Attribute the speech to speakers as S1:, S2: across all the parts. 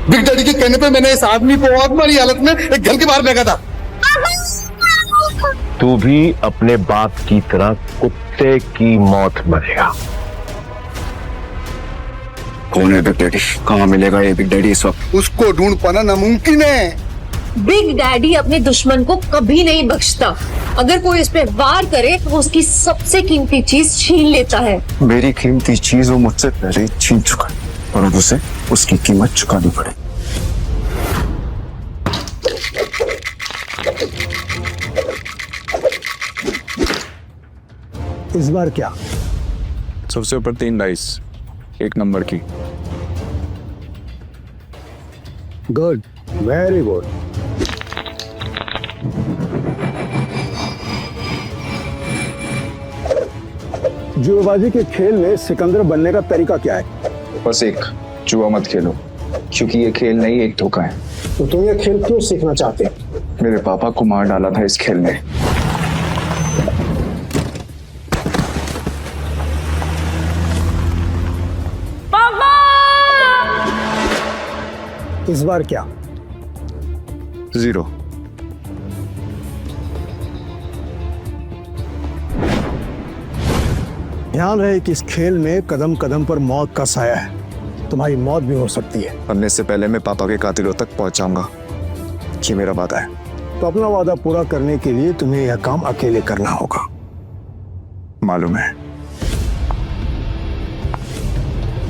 S1: Big daddy के कहने पे मैंने इस आदमी को बहुत बुरी हालत में एक घर के बाहर फेंका था।
S2: तू भी अपने बाप की तरह कुत्ते की मौत मरेगा।
S1: कौन है बिग डैडी? कहाँ मिलेगा ये बिग डैडी इस वक्त? उसको ढूंढ पाना नामुमकिन है।
S3: बिग डैडी अपने दुश्मन को कभी नहीं बख्शता। अगर कोई इस पे वार करे तो उसकी सबसे कीमती चीज छीन लेता है।
S1: मेरी कीमती चीज वो मुझसे पहले ही छीन चुका है और अब उसे उसकी कीमत चुकानी पड़े।
S4: इस बार क्या?
S5: सबसे ऊपर 3 डाइस, 1 नंबर की।
S4: Good, very good. जुएबाजी के खेल में सिकंदर बनने का तरीका क्या है?
S5: बस एक, जुआ मत खेलो, क्योंकि ये खेल नहीं एक धोखा है।
S4: तो तुम ये खेल क्यों सीखना चाहते हो?
S5: मेरे पापा को मार डाला था इस खेल में।
S4: इस बार क्या?
S5: 0।
S4: ध्यान रहे कि इस खेल में कदम कदम पर मौत का साया है। तुम्हारी मौत भी हो सकती है।
S5: मरने से पहले मैं पापा के कातिलों तक पहुंच जाऊंगा, ये मेरा वादा है।
S4: तो अपना वादा पूरा करने के लिए तुम्हें यह काम अकेले करना होगा।
S5: मालूम है।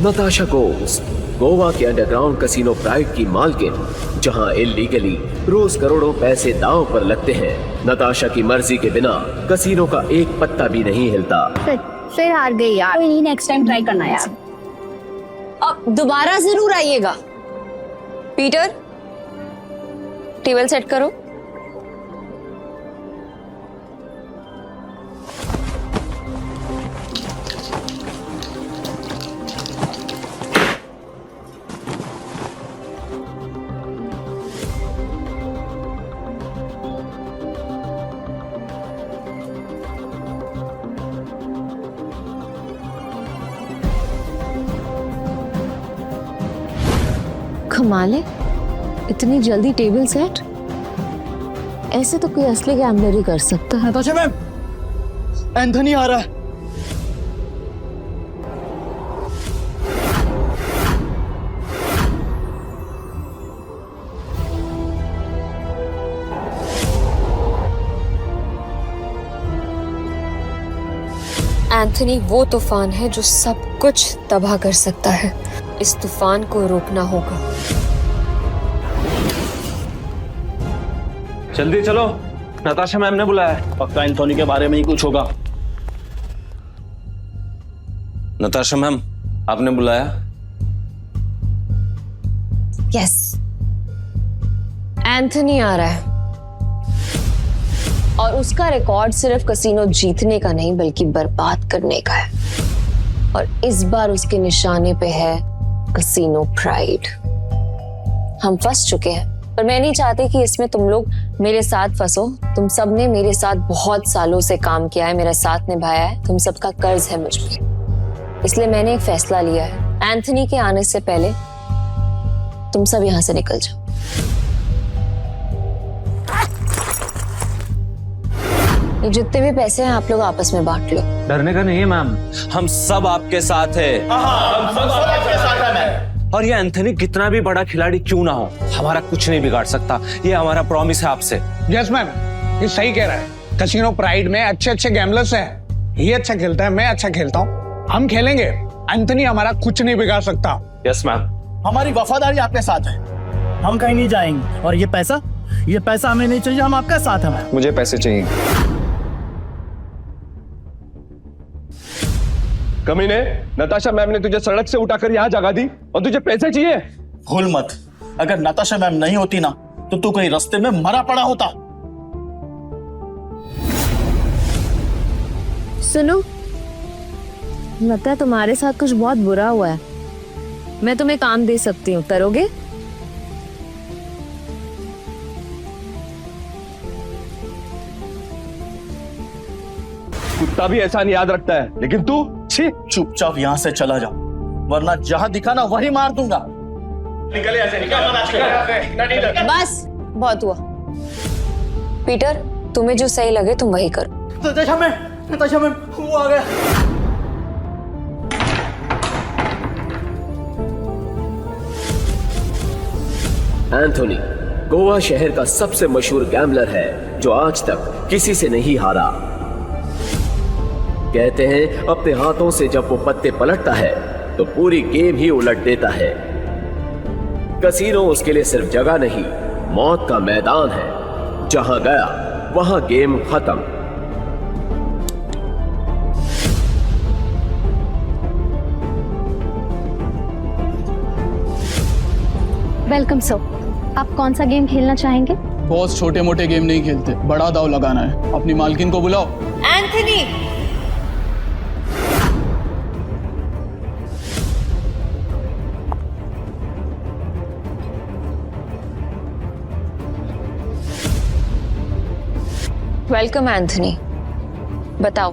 S6: नताशा घोस्ट, गोवा के अंडरग्राउंड कसिनो प्राइड की मालकिन, जहां इल्लीगली रोज करोड़ों पैसे दांव पर लगते हैं। नताशा की मर्जी के बिना कसिनो का एक पत्ता भी नहीं हिलता।
S7: फिर हार गई यार। कोई नहीं, नेक्स्ट टाइम ट्राई करना यार।
S3: अब दोबारा जरूर आइएगा। पीटर, टेबल सेट करो। कमाल है, इतनी जल्दी टेबल सेट। ऐसे तो कोई असली गैम्बलर ही कर सकता है।
S8: नताशा मैम, एंथनी आ रहा है।
S3: एंथनी वो तूफान है जो सब कुछ तबाह कर सकता है। इस तूफान को रोकना होगा।
S9: जल्दी चलो, नताशा मैम ने बुलाया है।
S8: पक्का एंथोनी के बारे में ही कुछ होगा।
S9: नताशा मैम, आपने बुलाया?
S3: यस, एंथनी आ रहा है और उसका रिकॉर्ड सिर्फ कसिनो जीतने का नहीं बल्कि बर्बाद करने का है। और इस बार उसके निशाने पे है कसिनो प्राइड। हम फंस चुके हैं, पर मैं नहीं चाहती कि इसमें तुम लोग मेरे साथ फंसो। तुम सब ने मेरे साथ बहुत सालों से काम किया है, मेरा साथ निभाया है। तुम सबका कर्ज है मुझ पे। इसलिए मैंने एक फैसला लिया है, एंथनी के आने से पहले तुम सब यहां से निकल जाओ। ये जितने भी पैसे हैं आप लोग आपस में बांट लो।
S9: डरने का नहीं है मैम, हम सब आपके साथ हैं। और ये एंथनी कितना भी बड़ा खिलाड़ी क्यों ना हो, हमारा कुछ नहीं बिगाड़ सकता। ये हमारा प्रॉमिस है आपसे।
S10: यस मैम, ये सही कह रहा है। कसिनो प्राइड में अच्छे अच्छे गैम्बलर्स हैं। ये अच्छा खेलता है, मैं अच्छा खेलता हूँ। हम खेलेंगे, एंथनी हमारा कुछ नहीं बिगाड़ सकता।
S9: Yes ma'am.
S8: हमारी वफादारी आपके साथ है, हम कहीं नहीं जाएंगे। और ये पैसा हमें नहीं चाहिए, हम आपके साथ हैं।
S5: मुझे पैसे चाहिए।
S2: कमीने, नताशा मैम ने तुझे सड़क से उठाकर यहाँ जगा दी और तुझे पैसे चाहिए?
S8: भूल मत, अगर नताशा मैम नहीं होती ना तो तू कहीं रास्ते में मरा पड़ा होता।
S3: सुनो, लगता है तुम्हारे साथ कुछ बहुत बुरा हुआ है। मैं तुम्हें काम दे सकती हूँ, करोगे?
S2: कुत्ता भी एहसान याद रखता है, लेकिन तू छी।
S8: चुपचाप यहाँ से चला जा, वरना जहां दिखा ना वही मार दूंगा।
S3: बस बहुत हुआ। पीटर, तुम्हें जो सही लगे तुम वही करो।
S8: नताशा मैम वो आ गया।
S6: एंथोनी गोवा शहर का सबसे मशहूर गैम्बलर है जो आज तक किसी से नहीं हारा। कहते हैं अपने हाथों से जब वो पत्ते पलटता है तो पूरी गेम ही उलट देता है। कसीनो उसके लिए सिर्फ जगह नहीं, मौत का मैदान है। जहां गया वहां गेम खत्म।
S7: Welcome sir. आप कौन सा गेम खेलना चाहेंगे?
S8: बॉस छोटे मोटे गेम नहीं खेलते, बड़ा दाव लगाना है। अपनी मालकिन को बुलाओ।
S3: Anthony, welcome Anthony. बताओ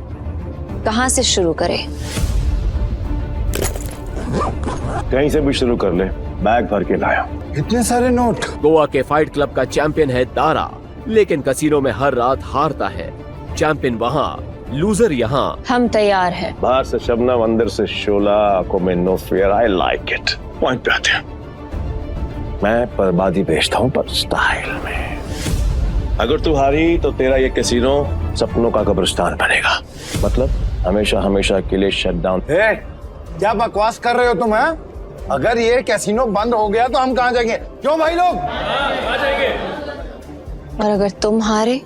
S3: कहां से शुरू करें?
S2: कहीं से भी शुरू कर ले, बैग भर के लाया।
S1: इतने सारे नोट।
S6: गोवा के फाइट क्लब का चैंपियन है दारा, लेकिन कसीनो में हर रात हारता है। चैंपियन वहाँ, लूजर यहाँ।
S3: हम तैयार हैं।
S2: बाहर से शबनम, अंदर से शोला, आंखों में no fear. I like it. Point पे आते हैं। मैं बर्बादी बेचता हूँ पर स्टाइल में। अगर तू हारी तो तेरा ये कैसीनो सपनों का कब्रिस्तान बनेगा। मतलब हमेशा हमेशा के लिए शट डाउन।
S1: क्या बकवास कर रहे हो तुम? हैं? अगर ये कैसीनो बंद हो गया तो हम कहाँ जाएंगे? क्यों भाई लोग?
S3: और अगर तुम हारे?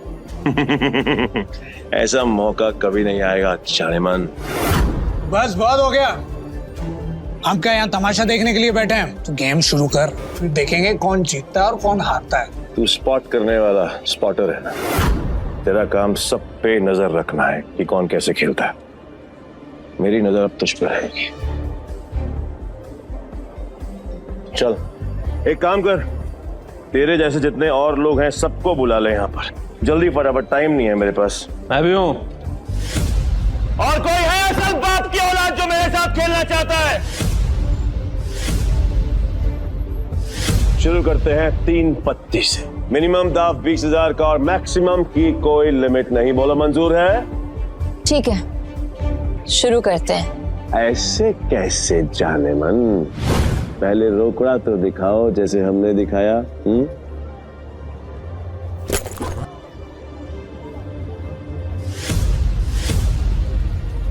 S2: ऐसा मौका कभी नहीं आएगा जानेमन।
S10: बस बहुत हो गया। हम क्या यहाँ तमाशा देखने के लिए बैठे हैं? तो गेम शुरू कर, फिर देखेंगे कौन जीतता है और कौन हारता है।
S2: तू स्पॉट करने वाला स्पॉटर है ना? तेरा काम सब पे नजर रखना है कि कौन कैसे खेलता है। मेरी नजर अब तुझ पे रहेगी। चल एक काम कर, तेरे जैसे जितने और लोग हैं सबको बुला ले यहाँ पर जल्दी, फटाफट। टाइम नहीं है मेरे पास।
S9: मैं भी हूं। और कोई है असल बाप की औलाद जो मेरे साथ खेलना चाहता है?
S2: शुरू करते हैं 3 पत्ती से। मिनिमम दाव 20,000 का और मैक्सिमम की कोई लिमिट नहीं। बोलो मंजूर है?
S3: ठीक है, शुरू करते हैं।
S2: ऐसे कैसे जानेमन? पहले रोकड़ा तो दिखाओ जैसे हमने दिखाया।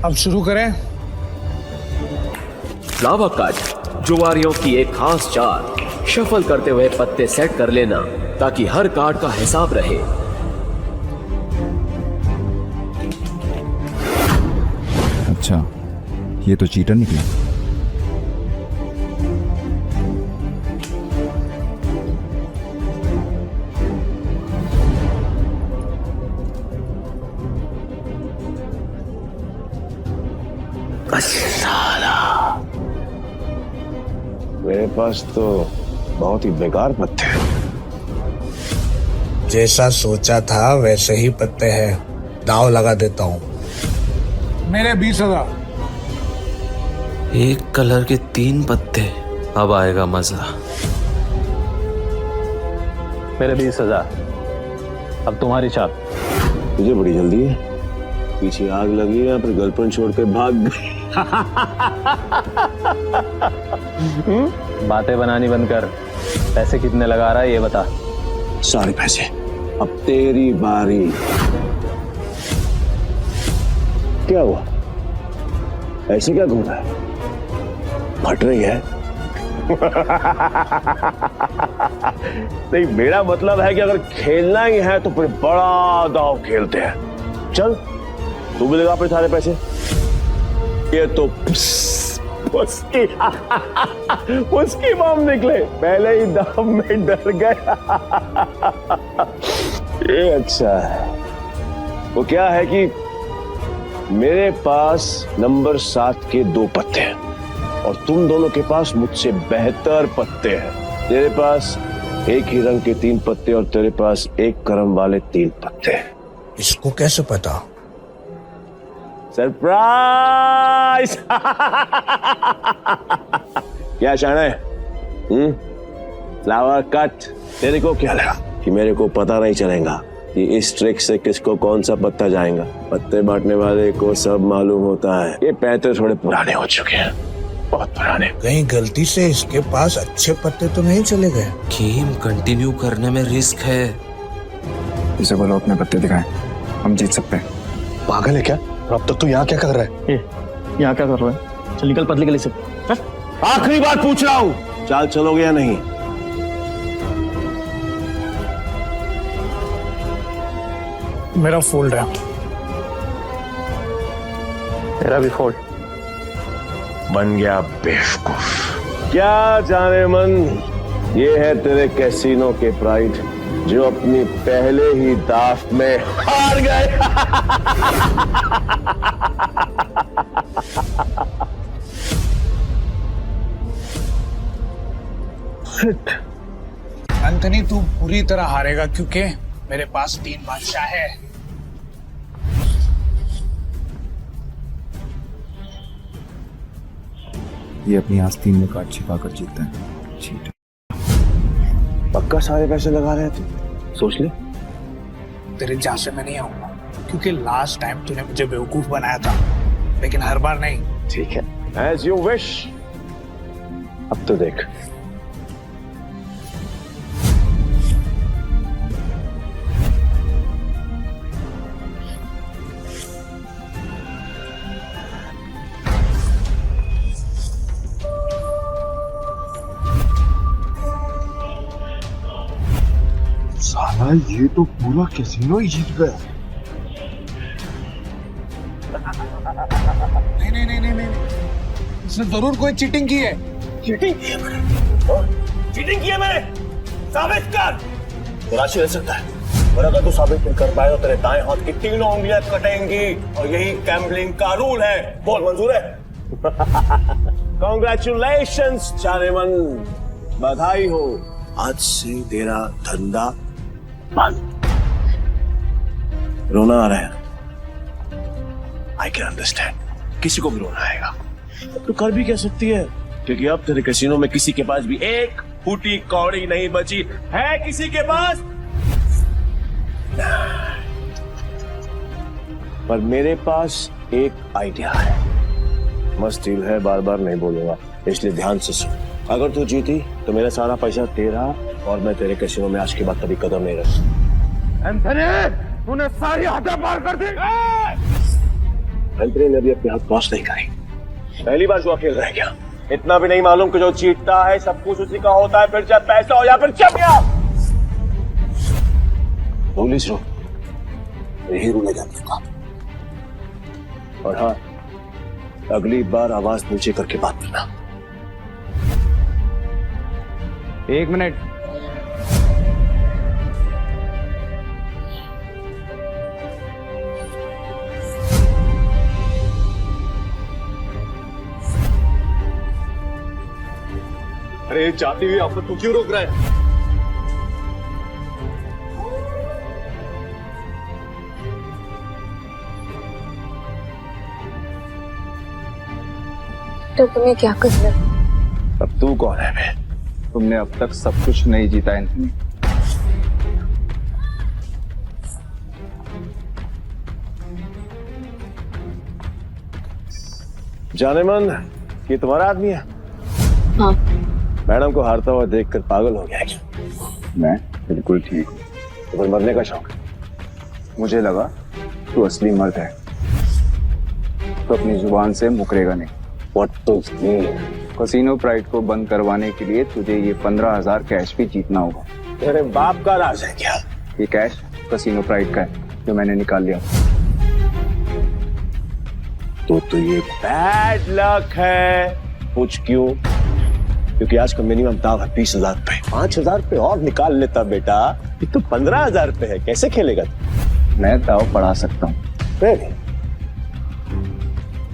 S10: अब शुरू करें।
S6: लावा कार्ड जुआरियों की एक खास चाल। शफल करते हुए पत्ते सेट कर लेना ताकि हर कार्ड का हिसाब रहे।
S5: अच्छा, ये तो चीटर निकला।
S2: मेरे पास तो बहुत ही बेकार पत्ते हैं।
S10: जैसा सोचा था वैसे ही पत्ते हैं। दाव लगा देता हूँ। मेरे 20,000।
S9: एक कलर के 3 पत्ते, अब आएगा मजा।
S11: मेरे 20,000। अब तुम्हारी चाल।
S2: तुझे बड़ी जल्दी है। पीछे आग लगी है, फिर गर्लफ्रेंड छोड़ के भाग गई।
S11: बातें बनानी बंद कर। पैसे कितने लगा रहा है ये बता।
S2: सारे पैसे। अब तेरी बारी। क्या हुआ? ऐसे क्या घूम रहा है? फट रही है? नहीं, मेरा मतलब है कि अगर खेलना ही है तो फिर बड़ा दांव खेलते हैं। चल तू भी लगा अपने सारे पैसे। ये तो उसकी माम निकले, पहले ही दाम में डर गया। ये अच्छा है। वो क्या है कि मेरे पास नंबर 7 के 2 पत्ते हैं और तुम दोनों के पास मुझसे बेहतर पत्ते हैं। तेरे पास एक ही रंग के 3 पत्ते और तेरे पास एक क्रम वाले 3 पत्ते।
S10: इसको कैसे पता?
S2: सरप्राइज। क्या शान है? Flower cut. तेरे को क्या लगा कि मेरे को पता नहीं चलेगा कि इस ट्रिक से किसको कौन सा पत्ता जाएगा? पत्ते बांटने वाले को सब मालूम होता है। ये पैसे थोड़े पुराने हो चुके हैं, बहुत पुराने।
S10: कहीं गलती से इसके पास अच्छे पत्ते तो नहीं चले गए?
S9: गेम कंटिन्यू करने में रिस्क है।
S5: इसे बोलो अपने पत्ते दिखाएं, हम जीत सकते हैं।
S1: पागल है क्या? अब तक तो यहाँ क्या कर रहा है?
S8: यहाँ क्या कर रहा है? चल निकल पतली गली से।
S2: आखिरी बार पूछ रहा हूँ, चाल चलोगे या नहीं?
S10: मेरा फोल्ड है।
S11: तेरा भी फोल्ड।
S2: बन गया बेवकूफ। क्या जाने मन, ये है तेरे कैसीनो के प्राइड जो अपनी पहले ही दाव में हार गए।
S10: एंथनी तू पूरी तरह हारेगा क्योंकि मेरे पास 3 बादशाह है।
S5: ये अपनी आस्तीन में कार्ड छिपा कर जीतता है। चीट।
S2: पक्का सारे पैसे लगा रहे थे? सोच ले।
S10: तेरे जहाँ से मैं नहीं आऊंगा क्योंकि लास्ट टाइम तूने मुझे बेवकूफ बनाया था, लेकिन हर बार नहीं।
S2: ठीक है, एज यू विश। अब तो देख।
S1: साला ये तो पूरा कैसीनो ही जीत गया।
S10: नहीं, इसने जरूर कोई चीटिंग की है।
S2: चीटिंग की है मैंने? चीटिंग की है मैंने? साबित कर। तो राशि रह सकता है, और अगर तू साबित नहीं कर पाए तो तेरे दाएं हाथ की 3 उंगलियां कटेंगी, और यही गैम्बलिंग का रूल है। बोल, मंजूर है? कॉन्ग्रेचुलेशंस जानेमन, बधाई हो। आज से तेरा धंधा बंद। रोना आ रहा है? आई कैन अंडरस्टैंड, किसी को भी रोना आएगा। तो कर भी कह सकती है, क्योंकि अब तेरे कैसीनो में किसी के पास भी एक फूटी कौड़ी नहीं बची है। किसी के पास? पर मेरे पास एक आइडिया है। मस्त डील है, बार बार नहीं बोलूंगा, इसलिए ध्यान से सुन। अगर तू जीती तो मेरा सारा पैसा तेरा, और मैं तेरे कैसीनो में आज के बाद कभी कदम नहीं रख। एंथनी, तूने सारी हदें पार कर दी। एंथनी ने भी अपने हाथ क्रॉस नहीं करी। पहली बार जो अकेले रह गया। इतना भी नहीं मालूम कि जो जीतता है सब कुछ उसी का होता है, फिर चाहे पैसा हो या फिर चमिया। पुलिस रो, यही रूल है का। और हाँ, अगली बार आवाज नीचे करके बात करना।
S11: 1 मिनट।
S2: अरे जाती हुई आपको तू क्यों रोक रहा है?
S3: तो तुम्हें क्या करना?
S2: अब तू कौन है बे?
S5: तुमने अब तक सब कुछ नहीं जीता एंथनी।
S2: जानेमन, ये तुम्हारा आदमी है?
S3: हाँ।
S2: मैडम को हारता हुआ देखकर पागल हो गया है क्या?
S5: मैं बिल्कुल ठीक हूँ।
S2: तो फिर मरने का शौक है?
S5: मुझे लगा तू असली मर्द है तो अपनी जुबान से मुकरेगा नहीं।
S2: What to mean?
S5: Casino pride को बंद करवाने के लिए तुझे ये 15,000 कैश भी जीतना होगा।
S2: तेरे बाप का राज है क्या?
S5: ये कैश कैसीनो प्राइड का है जो मैंने निकाल लिया।
S2: तो ये बैड लक है। पूछ क्यों? क्योंकि आज का मिनिमम दाव है 20,000 रुपए। 5,000 रुपए और निकाल लेता बेटा, ये तो 15,000 रुपए है। कैसे खेलेगा तू?
S5: मैं दाव बढ़ा सकता हूँ।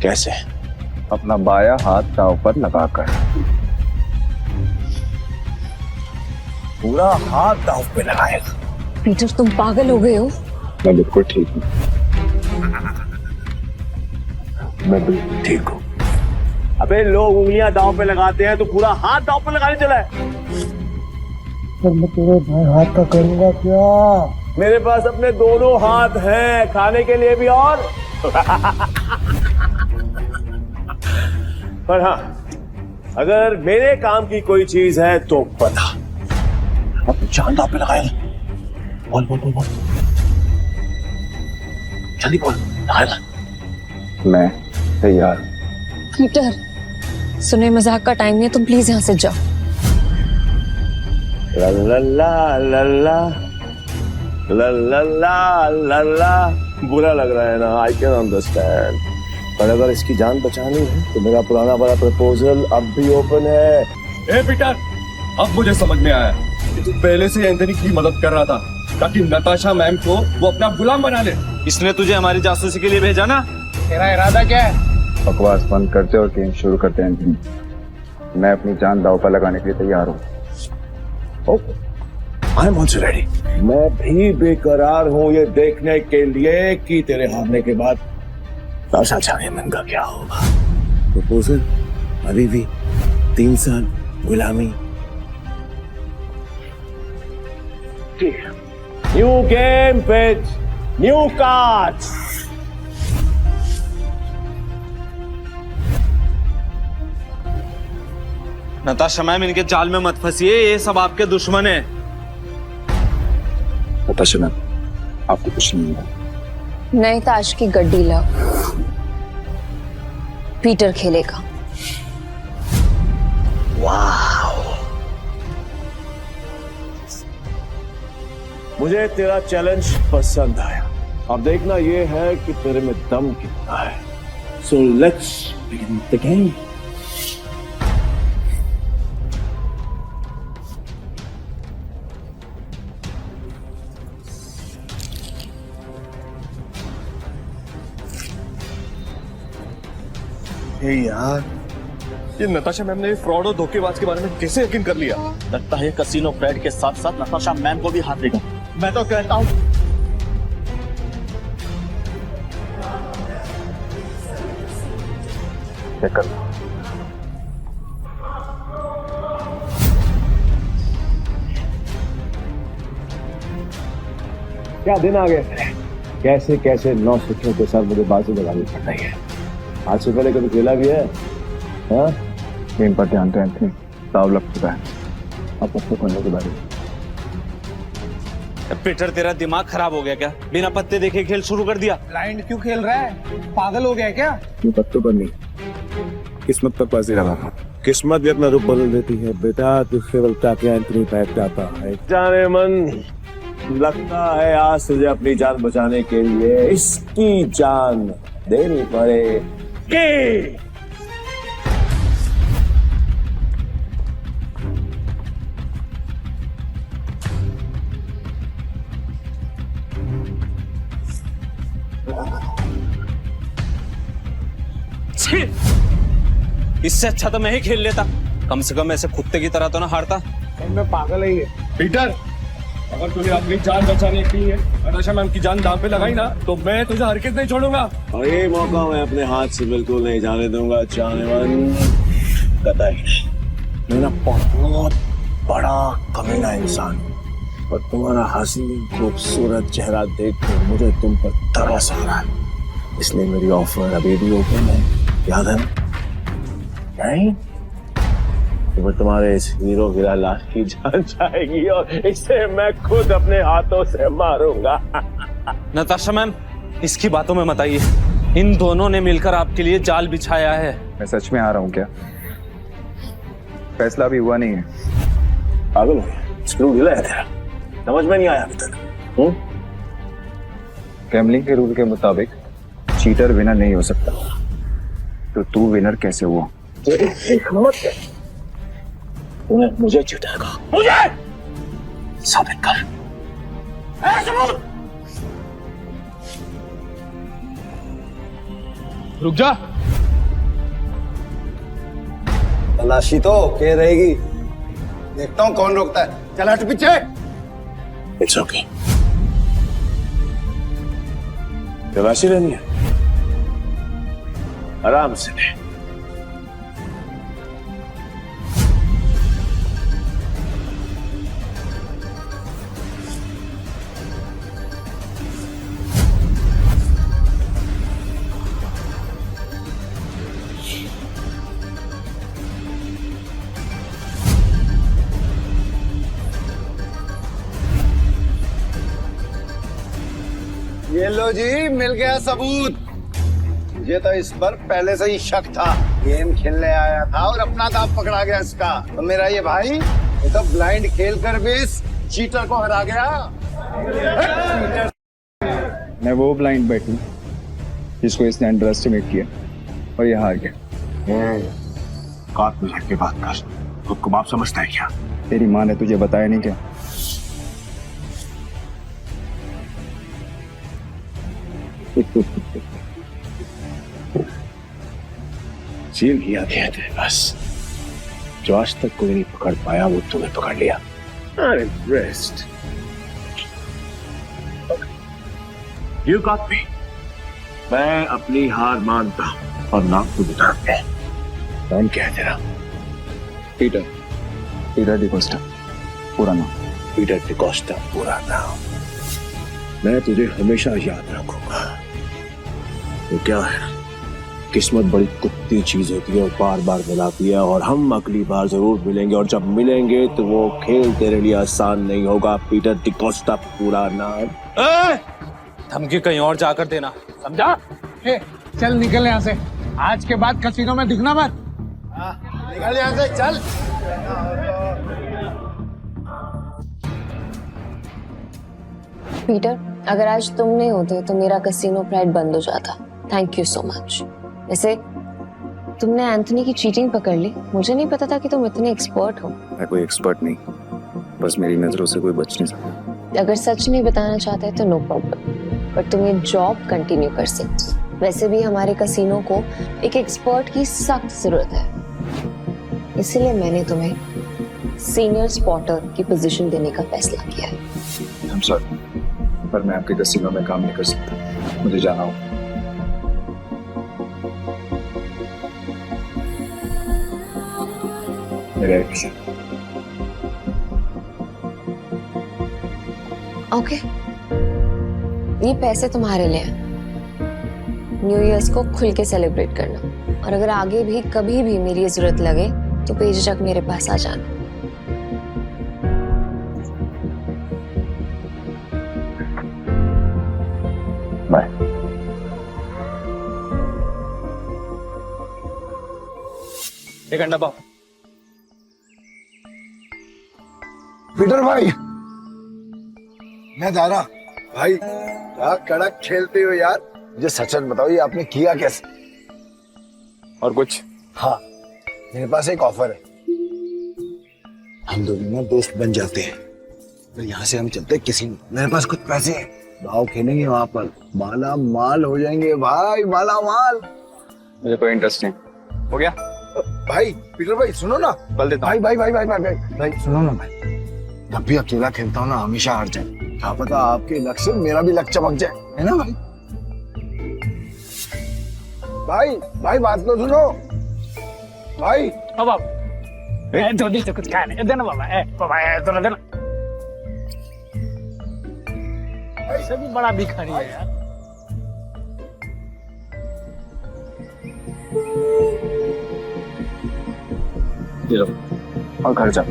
S2: कैसे?
S5: अपना बाया हाथ दाव पर लगाकर।
S2: पूरा हाथ दाव पे लगाएगा?
S3: पीटर, तुम पागल हो गए हो?
S5: मैं बिल्कुल ठीक हूँ।
S2: मैं बिल्कुल ठीक हूँ। अबे लोग उंगलियां दांव पे लगाते हैं, तो पूरा हाथ दांव पे लगाने चला है।
S4: तो मैं तेरे भाई हाथ का करूंगा क्या?
S2: मेरे पास अपने दोनों हाथ हैं, खाने के लिए भी और पर हाँ, अगर मेरे काम की कोई चीज है तो बता। अब जान दांव पे लगाया। बोल बोल बोल बोल, जल्दी बोल, लगाया।
S5: मैं तैयार।
S3: पीटर, सुने मजाक का टाइम नहीं है, तुम प्लीज यहाँ से जाओ।
S2: ला ला ला ला ला ला ला ला ला। बुरा लग रहा है ना, आई कैन अंडरस्टैंड, पर अगर इसकी जान बचानी है तो मेरा पुराना वाला प्रपोजल अब भी ओपन है।
S12: ए पीटर, अब मुझे समझ में आया कि तू पहले से एंथनी की मदद कर रहा था ताकि नताशा मैम को वो अपना गुलाम बना ले।
S9: इसने तुझे हमारी जासूसी के लिए भेजा ना?
S10: तेरा इरादा क्या है?
S5: बकवास बंद करते और गेम शुरू करते हैं एंथनी। मैं अपनी जान दांव पर लगाने के लिए तैयार हूँ।
S2: I am also ready. मैं भी बेकरार हूँ ये देखने के लिए कि तेरे हारने के बाद नताशा चाइमन का क्या होगा। प्रपोजल अभी भी 3 साल गुलामी। New game pitch, new cards.
S9: Natasha ma'am, इनके जाल में मत फंसिए, ये सब आपके दुश्मन है।
S5: नताशा मैम, आपको कुछ नहीं होगा।
S3: नए ताश की गड्डी लाओ, पीटर खेलेगा।
S2: मुझे तेरा चैलेंज पसंद आया। अब देखना ये है कि तेरे में दम कितना है। So let's begin the game.
S12: यार, ये नताशा मैम ने फ्रॉड और धोखेबाज के बारे में कैसे यकीन कर लिया?
S8: लगता है कसीनो फ्रेड के साथ साथ नताशा मैम को भी हाथ देगा। मैं तो कहता हूँ
S5: चेक कर।
S2: क्या दिन आ गए, कैसे कैसे 9 सिक्कों के साथ मुझे बाजी लगानी पड़ रही है। आज से पहले कभी खेला भी है? हाँ,
S5: गेम पर ध्यान दो एंथनी, दाव लग चुका है। अब पत्ते खोलने के बारे में।
S9: पीटर, तेरा दिमाग खराब हो गया क्या? बिना पत्ते देखे खेल शुरू कर दिया।
S10: ब्लाइंड क्यों खेल रहा है? पागल हो गया क्या?
S5: ये पत्तों पर नहीं, किस्मत पर बाजी लगा।
S2: किस्मत भी अपना रूप बदल देती है बेटा, तू केवल ताकि एंथनी बैठ जाता है। जाने मन, लगता है आज तुझे अपनी जान बचाने के लिए इसकी जान देनी पड़ेगी।
S9: इससे अच्छा तो मैं ही खेल लेता, कम से कम ऐसे कुत्ते की तरह तो ना हारता।
S10: मैं पागल ही है।
S12: पीटर, अगर तूने अपनी जान बचाने के लिए नताशा मैम की जान दांव पे लगाई ना, तो मैं तुझे हरकत नहीं छोड़ूंगा।
S2: और ये मौका मैं अपने हाथ से बिल्कुल नहीं जाने दूंगा। जानवर कतई नहीं। मैं ना बहुत बड़ा कमीना इंसान हूँ और तुम्हारा हसीन खूबसूरत चेहरा देखकर मुझे तुम पर तरस आ रहा है, इसलिए मेरी ऑफर अभी भी ओपन है। याद है नहीं? तो तुम्हारे इस हीरो हीरा लाल की जान जाएगी और इसे मैं खुद अपने हाथों से मारूंगा।
S9: नताशा मैम, इसकी बातों में मत आइए। इन दोनों ने मिलकर आपके लिए जाल बिछाया है।
S5: मैं सच में आ रहा हूँ क्या? फैसला भी हुआ नहीं है।
S2: पागल हो गया? स्क्रू ढीला है तेरा, समझ में नहीं आया अभी तक?
S5: गैम्बलिंग के रूल के मुताबिक चीटर विनर नहीं हो सकता, तो तू विनर कैसे हुआ?
S2: तूने मुझे चीटर कहा, मुझे साबित कर।
S12: रुक जा।
S1: तलाशी तो के रहेगी, देखता हूँ कौन रोकता है। चल हट पीछे।
S2: इट्स ओके, तलाशी लेनी है, आराम से ले।
S1: ये लो जी, मिल गया सबूत। मुझे तो इस पर पहले से ही शक था। गेम खेलने आया था और अपना दांव पकड़ा गया इसका। तो मेरा ये भाई, ये तो ब्लाइंड खेल कर भी इस चीटर को हरा गया।
S5: मैं वो ब्लाइंड बैठू जिसको इसने अंडर एस्टिमेट किया और ये हार गया।
S1: बात में के बात कर, खुद को बाप समझता है क्या?
S5: तेरी माँ ने तुझे बताया नहीं क्या?
S2: सील किया गया तेरे पास, जो आज तक कोई नहीं पकड़ पाया वो तुम्हें पकड़ लिया। I'm impressed. You got me. मैं अपनी हार मानता हूं और नाम को बताते हैं। नाम क्या है तेरा?
S5: पीटर डिकोस्टा पूरा नाम।
S2: पीटर डिकोस्टा पूरा नाम। मैं तुझे हमेशा याद रखूंगा। तो क्या है, किस्मत बड़ी कुत्ती चीज होती है और बार बार मिलाती है, और हम अगली बार जरूर मिलेंगे, और जब मिलेंगे तो वो खेल तेरे लिए आसान नहीं होगा। पीटर डिकोस्टा पूरा नाम।
S9: धमकी कहीं और जाकर देना, समझा?
S10: चल निकल यहाँ से, आज के बाद कसीनो में दिखना मत।
S1: निकल यहाँ से, चल।
S3: पीटर, अगर आज तुम नहीं होते तो मेरा कसीनो प्राइड बंद हो जाता। Thank you so much. वैसे तुमने एंथनी की चीटिंग पकड़ ली, मुझे नहीं पता था कि तुम इतने एक्सपर्ट हो।
S5: मैं कोई एक्सपर्ट नहीं, बस मेरी नजरों से कोई बच नहीं सकता।
S3: अगर सच नहीं बताना चाहते तो नो प्रॉब्लम, पर तुम ये जॉब कंटिन्यू कर सकते। वैसे भी हमारे कसीनो को एक एक्सपर्ट की सख्त जरूरत है, इसीलिए मैंने तुम्हें सीनियर स्पॉटर की पोजीशन देने का फैसला किया है।
S5: I'm sorry, पर मैं आपके कसीनो में काम नहीं कर सकता, मुझे जाना होगा। मेरे एक्शन।
S3: ओके, ये पैसे तुम्हारे लिए हैं। न्यू ईयर्स को खुल के सेलिब्रेट करना, और अगर आगे भी कभी भी मेरी जरूरत लगे तो बेझिझक मेरे पास आ जाना।
S5: बाय।
S9: एक अंडा पाओ।
S1: पीटर भाई, मैं जा रहा। भाई क्या कड़क खेलते हो यार। मुझे सच सच बताओ, ये आपने किया कैसे?
S5: और कुछ?
S1: हाँ, मेरे पास एक ऑफर है। हम दोनों ना दोस्त बन जाते हैं, फिर यहाँ से हम चलते हैं किसी। मेरे पास कुछ पैसे हैं, दाव खेलेंगे वहां पर, माला माल हो जाएंगे भाई, माला माल।
S5: मुझे कोई इंटरेस्ट नहीं। हो गया?
S1: भाई पीटर भाई सुनो ना।
S5: बल देता
S1: भाई भाई भाई भाई भाई भाई सुनो ना भाई, जब भी अकेला खेलता हूँ ना हमेशा हार जाए। क्या पता आपके लक से मेरा भी लक चमक जाए, है ना भाई? भाई भाई बात तो सुनो भाई।
S8: बाबा जल्दी से कुछ खाने देना बाबा। बाबा थोड़ा देना। ऐसे भी बड़ा भिखारी है यार।
S5: ये लो और घर जा।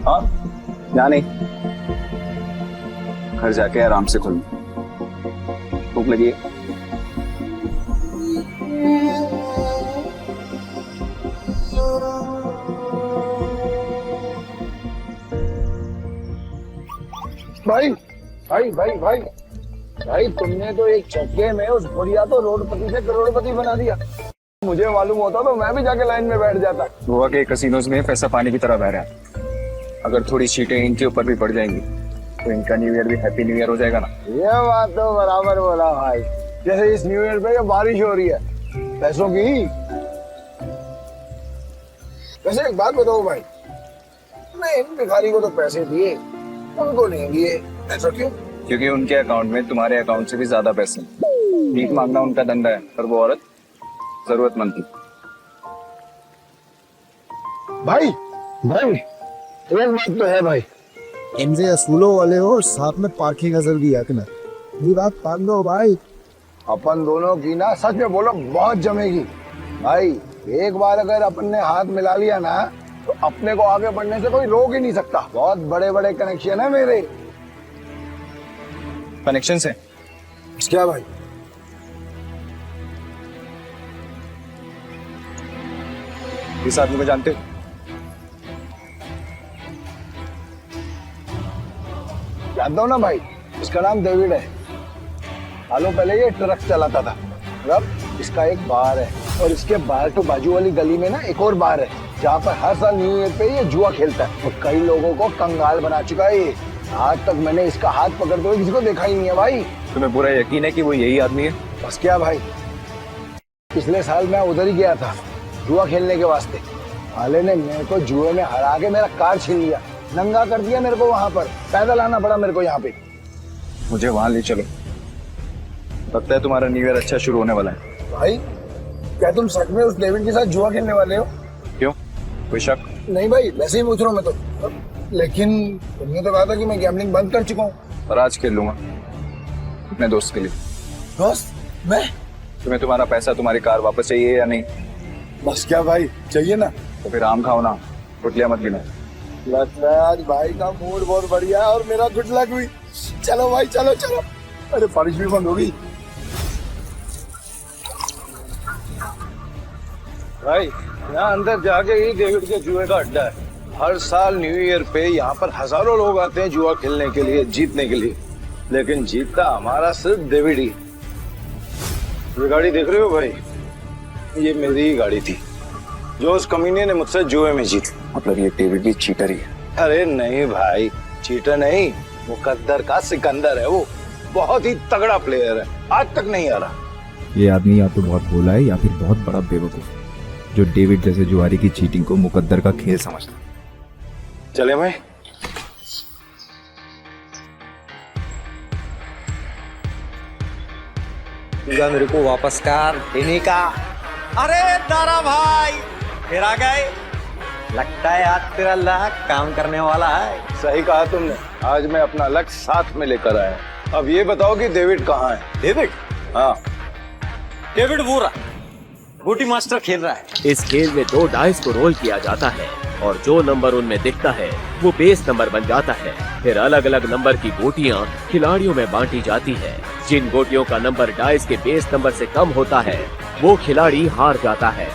S5: हाँ, यहाँ नहीं, घर जाके आराम से खुल। भूख लगी है?
S1: भाई भाई भाई भाई भाई, तुमने तो एक झटके में उस बुढ़िया तो रोडपति से करोड़पति बना दिया। मुझे मालूम होता तो मैं भी जाके लाइन में बैठ जाता।
S5: गोवा के कसिनोज में पैसा पानी की तरह बह रहा है। अगर थोड़ी सीटें इनके ऊपर भी पड़ जाएंगी तो इनका न्यू ईयर भी हैप्पी न्यू ईयर हो जाएगा ना।
S1: ये बात तो बराबर बोला भाई। जैसे इस न्यू ईयर पे ये बारिश हो रही है पैसों की। वैसे एक बात बताओ भाई, मैं इन भिखारी को तो पैसे दिए, उनको नहीं दिए, ऐसा क्यों?
S5: क्योंकि उनके अकाउंट में तुम्हारे अकाउंट से भी ज्यादा पैसे। भीख मांगना उनका धंधा है, पर वो औरत जरूरतमंद थी।
S1: भाई भाई एक बात तो है भाई,
S4: इनसे असूलों वाले हो और साथ में पार्किंग नजर भी है ना। ये बात मान लो भाई,
S1: अपन दोनों की ना सच में बोलो बहुत जमेगी भाई। एक बार अगर अपन ने हाथ मिला लिया ना तो अपने को आगे बढ़ने से कोई रोक ही नहीं सकता। बहुत बड़े बड़े कनेक्शन है मेरे।
S5: कनेक्शन से
S1: क्या भाई?
S5: इस आदमी को जानते हो?
S1: जानता हूँ ना भाई, इसका नाम डेविड है। सालों पहले ये ट्रक चलाता था। मतलब इसका एक बार है और इसके बाहर तो बाजू वाली गली में ना एक और बार है जहाँ पर हर साल न्यू ईयर पे ये जुआ खेलता है और कई लोगों को कंगाल बना चुका है ये। आज तक मैंने इसका हाथ पकड़ते हुए किसी को देखा ही नहीं है भाई।
S5: तुम्हें पूरा यकीन है कि वो यही आदमी है?
S1: बस क्या भाई, पिछले साल मैं उधर ही गया था जुआ खेलने के वास्ते। साले ने मेरे को जुए में हरा के मेरा कार छीन लिया, नंगा कर दिया मेरे को। वहां पर पैदल आना पड़ा मेरे को यहाँ पे।
S5: मुझे वहां ले चलो, लगता है तुम्हारा न्यू ईयर अच्छा शुरू होने वाला है।
S1: भाई क्या तुम सच में उस डेविड के साथ जुआ खेलने वाले हो?
S5: क्यों, कोई शक?
S1: नहीं भाई, वैसे ही पूछ रहा हूँ मैं तो। लेकिन तुमने तो कहा था कि मैं गैम्बलिंग बंद कर चुका हूँ।
S5: और आज खेल लूंगा अपने दोस्त के लिए।
S1: दोस्त? मैं?
S5: तुम्हें तुम्हारा पैसा, तुम्हारी कार वापस चाहिए या नहीं?
S1: बस क्या भाई, चाहिए ना।
S5: तो फिर आम खाओ ना, रोटियां मत गिनो।
S1: लगता है आज भाई का मूड बहुत बढ़िया है और मेरा गुड लक भी। चलो भाई, चलो चलो। अरे बारिश भी बंद हो गई। भाई यहाँ अंदर जाके ही डेविड के जुए का अड्डा है। हर साल न्यू ईयर पे यहाँ पर हजारों लोग आते हैं जुआ खेलने के लिए, जीतने के लिए। लेकिन जीतता हमारा सिर्फ डेविड ही। ये गाड़ी देख रहे हो भाई, ये मेरी ही गाड़ी थी जो उस कमीने ने मुझसे जुए में जीती।
S5: मतलब ये डेविड भी चीटर ही है?
S1: अरे नहीं भाई, चीटर नहीं, मुकद्दर का सिकंदर है वो। बहुत ही तगड़ा प्लेयर है, आज तक नहीं आ रहा।
S13: ये आदमी या तो बहुत भोला है या फिर बहुत बड़ा बेवकूफ जो डेविड जैसे जुआरी की चीटिंग को मुकद्दर का खेल समझता है।
S1: चले भाई।
S14: मेरे को वापस कर देने का। अरे दारा भाई फिर आ गए। लगता है आज तेरा लक काम करने वाला है।
S1: सही कहा तुमने, आज मैं अपना लक साथ में लेकर आया। अब ये बताओ कि डेविड कहाँ है?
S14: डेविड?
S1: हाँ,
S14: डेविड वो रहा, गोटी मास्टर खेल रहा है।
S6: इस खेल में 2 डाइस को रोल किया जाता है और जो नंबर उनमें दिखता है वो बेस नंबर बन जाता है। फिर अलग अलग नंबर की गोटियां खिलाड़ियों में बांटी जाती है। जिन गोटियों का नंबर डाइस के बेस नंबर से कम होता है वो खिलाड़ी हार जाता है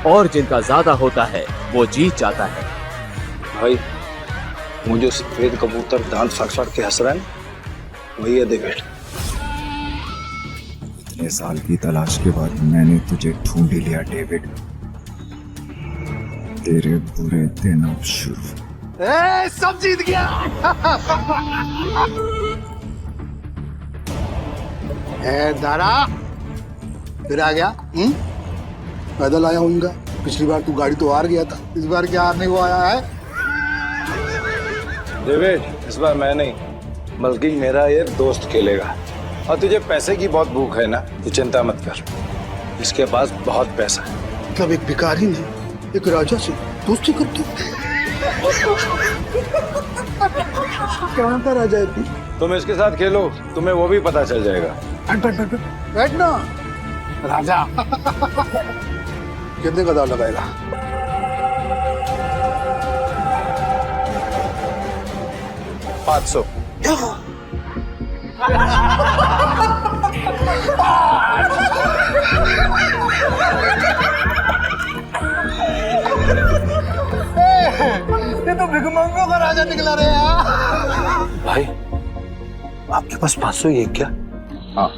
S6: और जिनका ज्यादा होता है वो जीत जाता है।
S1: भाई मुझे सफेद कबूतर दांत फाड़ फाड़ के हंस रहा है, वही है डेविड।
S13: इतने साल की तलाश के बाद मैंने तुझे ढूंढ ही लिया डेविड। तेरे बुरे दिन अब शुरू।
S1: सब जीत गया। दारा फिर आ गया। पैदल आया हूँ। पिछली बार तू गाड़ी तो हार गया था, इस बार क्या हारने को आया है? डेविड, इस बार मैं नहीं बल्कि मेरा ये दोस्त खेलेगा। और तुझे पैसे की बहुत भूख है ना, तू चिंता मत कर, इसके पास बहुत पैसा है। मतलब एक भिखारी ने एक राजा से दोस्ती करती? कहाँ का राजा है तू? तुम इसके साथ खेलो, तुम्हें वो भी पता चल जाएगा। बैठ ना राजा। कितने का दाव लगाएगा? 500। ये तो भिखमंगों का राजा निकला रे यार। भाई आपके पास 500 ही है क्या?
S5: हाँ।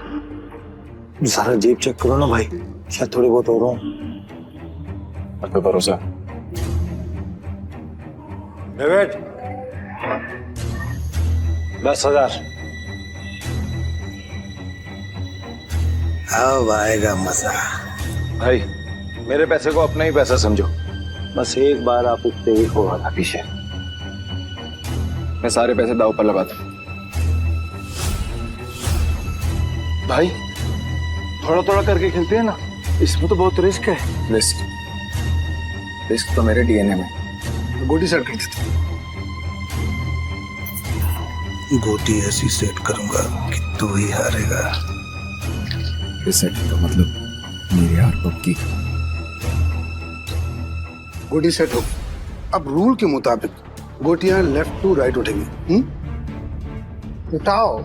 S1: सारा जेब चेक करो ना भाई, शायद थोड़े बहुत और हो।
S5: आप पे भरोसा?
S1: डेविड 10,000। अब आएगा मजा। भाई मेरे पैसे को अपना ही पैसा समझो, बस एक बार आप उससे ही हो रहा पीछे।
S5: मैं सारे पैसे दाव पर लगाता हूँ।
S1: भाई थोड़ा थोड़ा करके खेलते हैं ना, इसमें तो बहुत रिस्क है।
S5: रिस्क तो मेरे डीएनए में।
S1: गोटी सेट कर देते। गोटी ऐसी सेट करूंगा कि तू ही हारेगा।
S13: इस सेट का मतलब मेरी हार पक्की।
S1: गोटी सेट हो,
S15: अब रूल के मुताबिक गोटियां लेफ्ट टू राइट उठेंगी। उठाओ।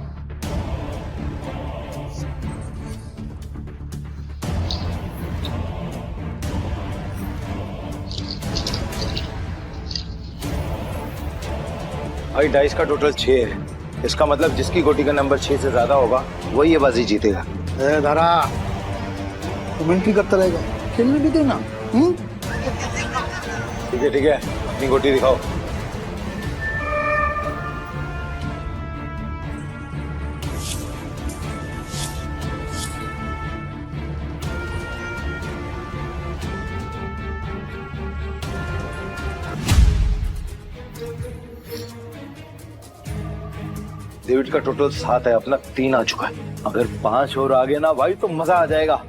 S1: भाई डाइस का टोटल 6 है। इसका मतलब जिसकी गोटी का नंबर 6 से ज्यादा होगा वही ये बाजी जीतेगा।
S15: दारा कमेंट्री करता रहेगा, खेलने भी देना।
S1: ठीक है अपनी गोटी दिखाओ। डेविड का टोटल 7 है, अपना 3 आ चुका है। अगर 5 और आ गए ना भाई तो मजा आ जाएगा।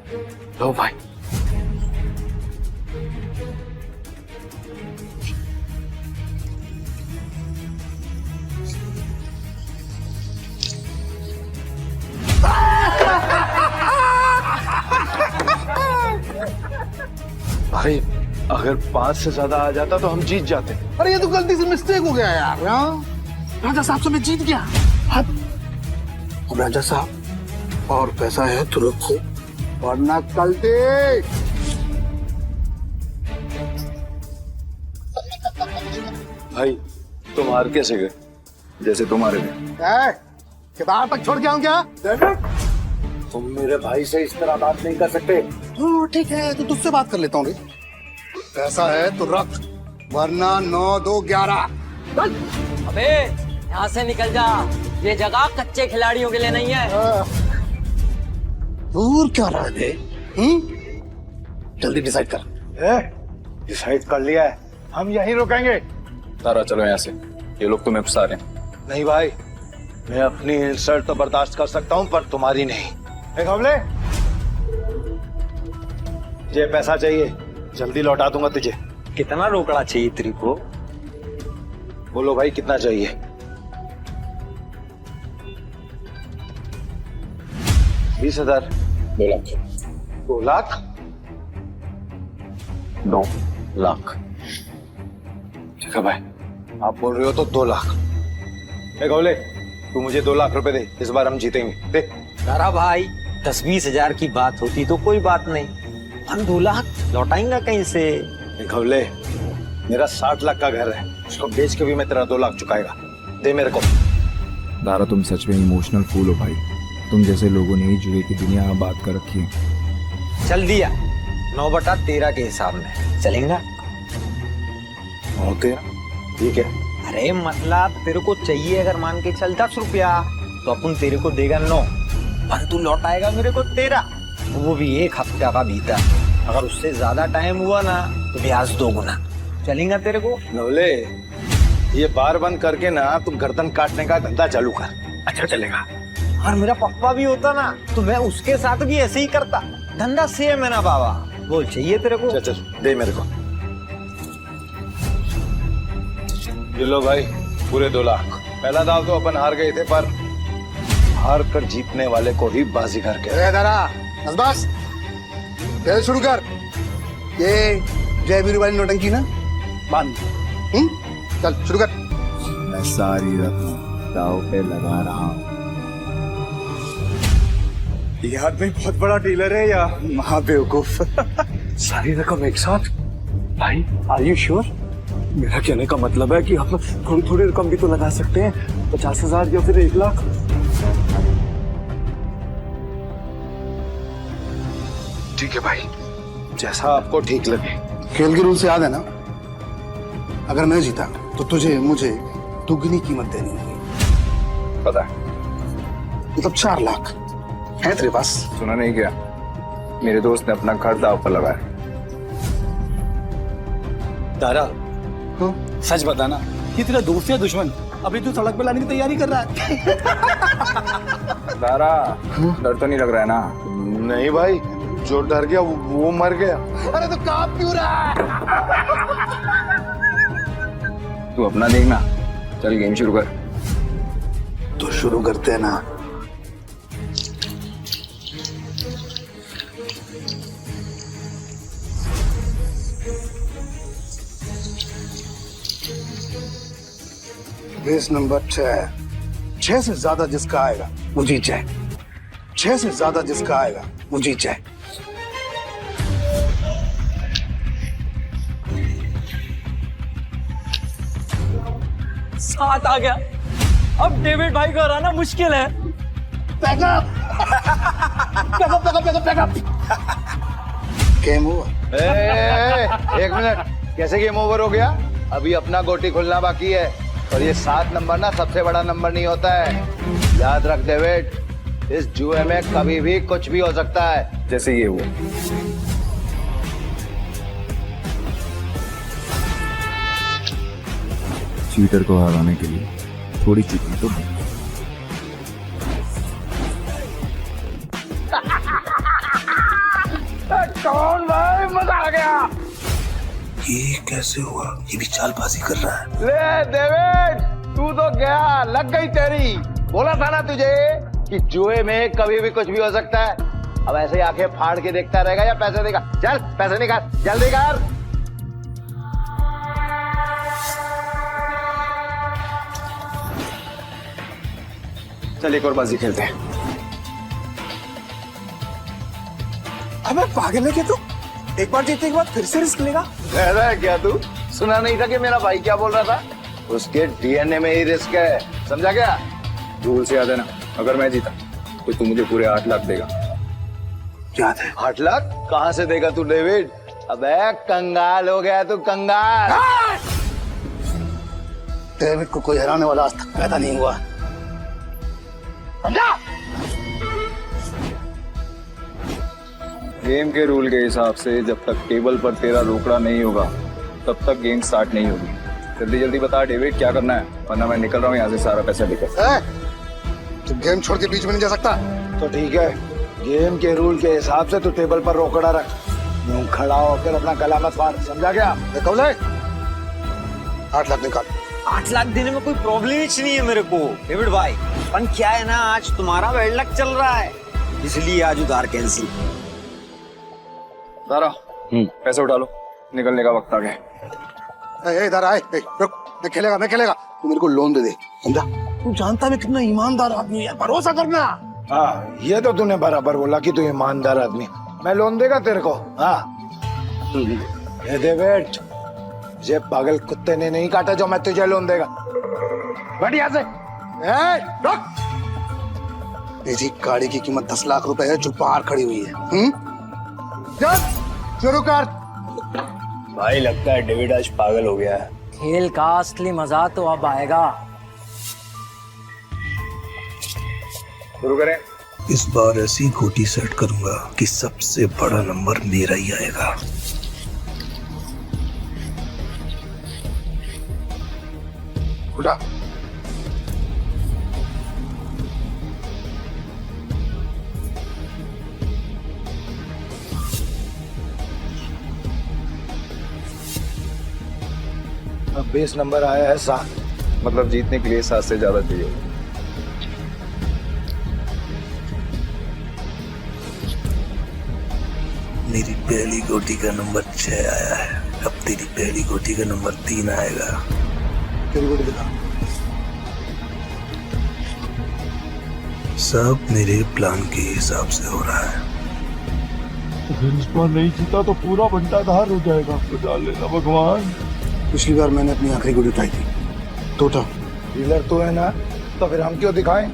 S1: लो भाई। भाई अगर 5 से ज्यादा आ जाता तो हम जीत जाते।
S15: अरे ये तो गलती से मिस्टेक हो गया यार। राजा साहब से मैं जीत गया। अब राजा साहब और पैसा है तो रखो वरना कल दे।
S1: भाई तुम हार कैसे गए? जैसे तुम्हारे में
S15: किताब तक छोड़ के आऊं क्या?
S1: तुम मेरे भाई से इस तरह बात नहीं कर सकते।
S15: ठीक है तो तुझसे बात कर लेता हूँ। पैसा है तो रख वरना 9 2 11।
S14: अबे यहाँ से निकल जा, ये जगह कच्चे खिलाड़ियों के लिए नहीं है।
S15: दूर क्या रहा है? जल्दी डिसाइड कर।
S1: डिसाइड कर लिया है, हम यहीं रुकेंगे।
S5: तारा चलो यहाँ से, ये लोग तुम्हें फंसा रहे हैं।
S1: नहीं भाई, मैं अपनी इंसल्ट तो बर्दाश्त कर सकता हूँ पर तुम्हारी नहीं। हमले ये पैसा चाहिए, जल्दी लौटा दूंगा तुझे।
S14: कितना रोकड़ा चाहिए तेरे को?
S1: बोलो भाई कितना चाहिए? 20,000।
S5: 2 लाख।
S1: 2 लाख?
S5: 2 लाख।
S1: ठीक है भाई, आप बोल रहे हो तो 2 लाख। गौले तू मुझे 2 लाख रुपए दे, इस बार हम जीतेंगे। दे।
S14: तारा भाई 10-20 हजार की बात होती तो कोई बात नहीं, हम 2 लाख लौटाएंगे कहीं से?
S1: गौले मेरा 60 लाख का घर है, उसको बेच के भी मैं तेरा 2 लाख चुकाएगा। दे मेरे को।
S13: दारा तुम सच में इमोशनल फूल हो भाई। तुम जैसे लोगों ने ही जुए की दुनिया में बात कर रखी है।
S14: चल दिया 9/13 के हिसाब में चलेगा।
S1: ठीक है।
S14: अरे मतलब तेरे को चाहिए अगर मान के चल 10 रुपया तो अपन तेरे को देगा 9, पर तू लौटाएगा मेरे को 13, वो भी 1 हफ्ते का भीतर। अगर उससे ज्यादा टाइम हुआ ना तो ब्याज 2 गुना। चलेगा तेरे को?
S1: नवले ये बार बंद करके ना तुम गर्दन काटने का धंधा चालू कर, अच्छा चलेगा।
S14: और मेरा पप्पा भी होता ना तो मैं उसके साथ भी ऐसे ही करता। धंधा सेम है ना बाबा। बोल चाहिए तेरे को?
S1: चल दे मेरे को। ये लो भाई पूरे 2 लाख। पहला दाव तो अपन हार गए थे, पर हार कर जीतने वाले को ही बाजी करके।
S15: बस खेल शुरू कर। ये जय वीरू वाली नोटंकी ना बंद। चल शुरू कर।
S13: मैं सारी रकम दाव पे लगा रहा हूँ।
S1: ये आदमी बहुत बड़ा डीलर है या महाबेवकूफ? सारी रकम एक साथ? भाई आर यू श्योर? मेरा कहने का मतलब है कि हम थोड़ी थोड़ी रकम भी तो लगा सकते हैं, 50,000 या फिर 1 लाख। ठीक है भाई, जैसा आपको ठीक लगे।
S15: खेल के रूल से याद है ना, अगर मैं जीता तो तुझे मुझे दुगनी कीमत देनी होगी।
S5: पता है।
S15: मतलब 4 लाख है तेरे पास?
S5: सुना नहीं क्या? मेरे दोस्त ने अपना घर दाव पर लगाया।
S8: दारा सच बताना, कि तेरा दोस्त या दुश्मन अभी तू सड़क पे लाने की तैयारी कर रहा है?
S5: दारा डर तो नहीं लग रहा है ना?
S1: नहीं भाई, जो डर गया वो मर गया।
S15: अरे तो काम क्यों रहा है?
S5: तू अपना देखना, चल गेम शुरू कर।
S15: तो शुरू करते हैं ना। Base number 6। 6 से ज्यादा जिसका आएगा वो जीत जाए। 6 से ज्यादा जिसका आएगा वो जीत जाए।
S14: सात आ गया। अब डेविड भाई को हराना मुश्किल है।
S15: Backup game over.
S1: एक मिनट, कैसे गेम ओवर हो गया? अभी अपना गोटी खुलना बाकी है और ये 7 नंबर ना सबसे बड़ा नंबर नहीं होता है। याद रख डेविड, इस जुए में कभी भी कुछ भी हो सकता है।
S5: जैसे ये हुआ।
S13: चीटर को हराने के लिए थोड़ी चीटिंग तो बनती है।
S15: कौन भाई, मजा आ गया। ये कैसे हुआ? ये भी चालबाजी कर रहा है।
S1: ले डेविड, तू तो गया, लग गई तेरी। बोला था ना तुझे कि जुए में कभी भी कुछ भी हो सकता है। अब ऐसे ही आंखें फाड़ के देखता रहेगा या पैसे देगा? चल पैसे निकाल, जल्दी कर।
S5: चल एक और बाजी खेलते हैं।
S15: अबे पागल है क्या तू? एक बार जीतने के बाद फिर से रिस्क लेगा?
S1: अरे क्या तू सुना नहीं था कि मेरा भाई क्या बोल रहा था? उसके डीएनए में ही रिस्क है, समझा क्या?
S5: रूल से याद है ना, अगर मैं जीता तो तू मुझे पूरे 8 लाख देगा।
S15: याद है।
S1: 8 लाख कहाँ से देगा तू डेविड? अबे कंगाल हो गया तू, कंगाल।
S15: डेविड को कोई हराने वाला आज तक पैदा नहीं हुआ। समझा?
S5: गेम के रूल के हिसाब से जब तक टेबल पर तेरा रोकड़ा नहीं होगा तब तक गेम स्टार्ट नहीं होगी। जल्दी जल्दी बता डेविड, क्या करना है, वरना मैं निकल रहा हूँ यहाँ से सारा पैसा लेकर।
S15: तू गेम छोड़ के बीच में नहीं जा सकता।
S1: तो ठीक है, गेम के रूल के हिसाब से तू टेबल पर रोकड़ा रख। यूं खड़ा होकर अपना गला मत फाड़, समझा क्या?
S15: कौले 8 लाख निकाल।
S14: 8 लाख देने में कोई प्रॉब्लम ही नहीं है मेरे को डेविड भाई। पर क्या है ना, आज तुम्हारा बैड लक चल रहा है, इसलिए आज उधार कैंसिल।
S5: सारा पैसे उठा लो, निकलने का वक्त आ गया।
S15: इधर आए। रुक, मैं खेलेगा। तू मेरे को लोन दे दे, समझा? तू जानता मैं कितना ईमानदार आदमी है, भरोसा करना।
S1: हाँ, ये तो तूने बराबर बोला कि तू ईमानदार आदमी। मैं लोन देगा तेरे को? हाँ ये डेविड, ये पागल कुत्ते ने नहीं काटा जो मैं तुझे लोन देगा। बढ़िया से रुक।
S15: तेरी गाड़ी की कीमत 10 लाख रुपए है जो बाहर खड़ी हुई है। शुरू कर।
S14: भाई लगता है डेविड आज पागल हो गया है। खेल का असली मजा तो अब आएगा।
S5: शुरू करें।
S15: इस बार ऐसी गोटी सेट करूंगा कि सबसे बड़ा नंबर मेरा ही आएगा। उठा।
S1: अब बेस नंबर आया है 7।
S5: मतलब जीतने के लिए 7 से ज्यादा चाहिए।
S15: मेरी पहली गोटी का नंबर 6 आया है। अब तेरी पहली गोटी का नंबर 3 आएगा। तेरी गोटी दिखा। सब मेरे प्लान के हिसाब से हो रहा है।
S12: इस बार नहीं जीता तो पूरा बंटाधार हो जाएगा। बचा लेना भगवान।
S15: पिछली बार मैंने अपनी आखिरी गोली उठाई थी। टोटा
S1: डीलर तो है ना, तो फिर हम क्यों दिखाएं?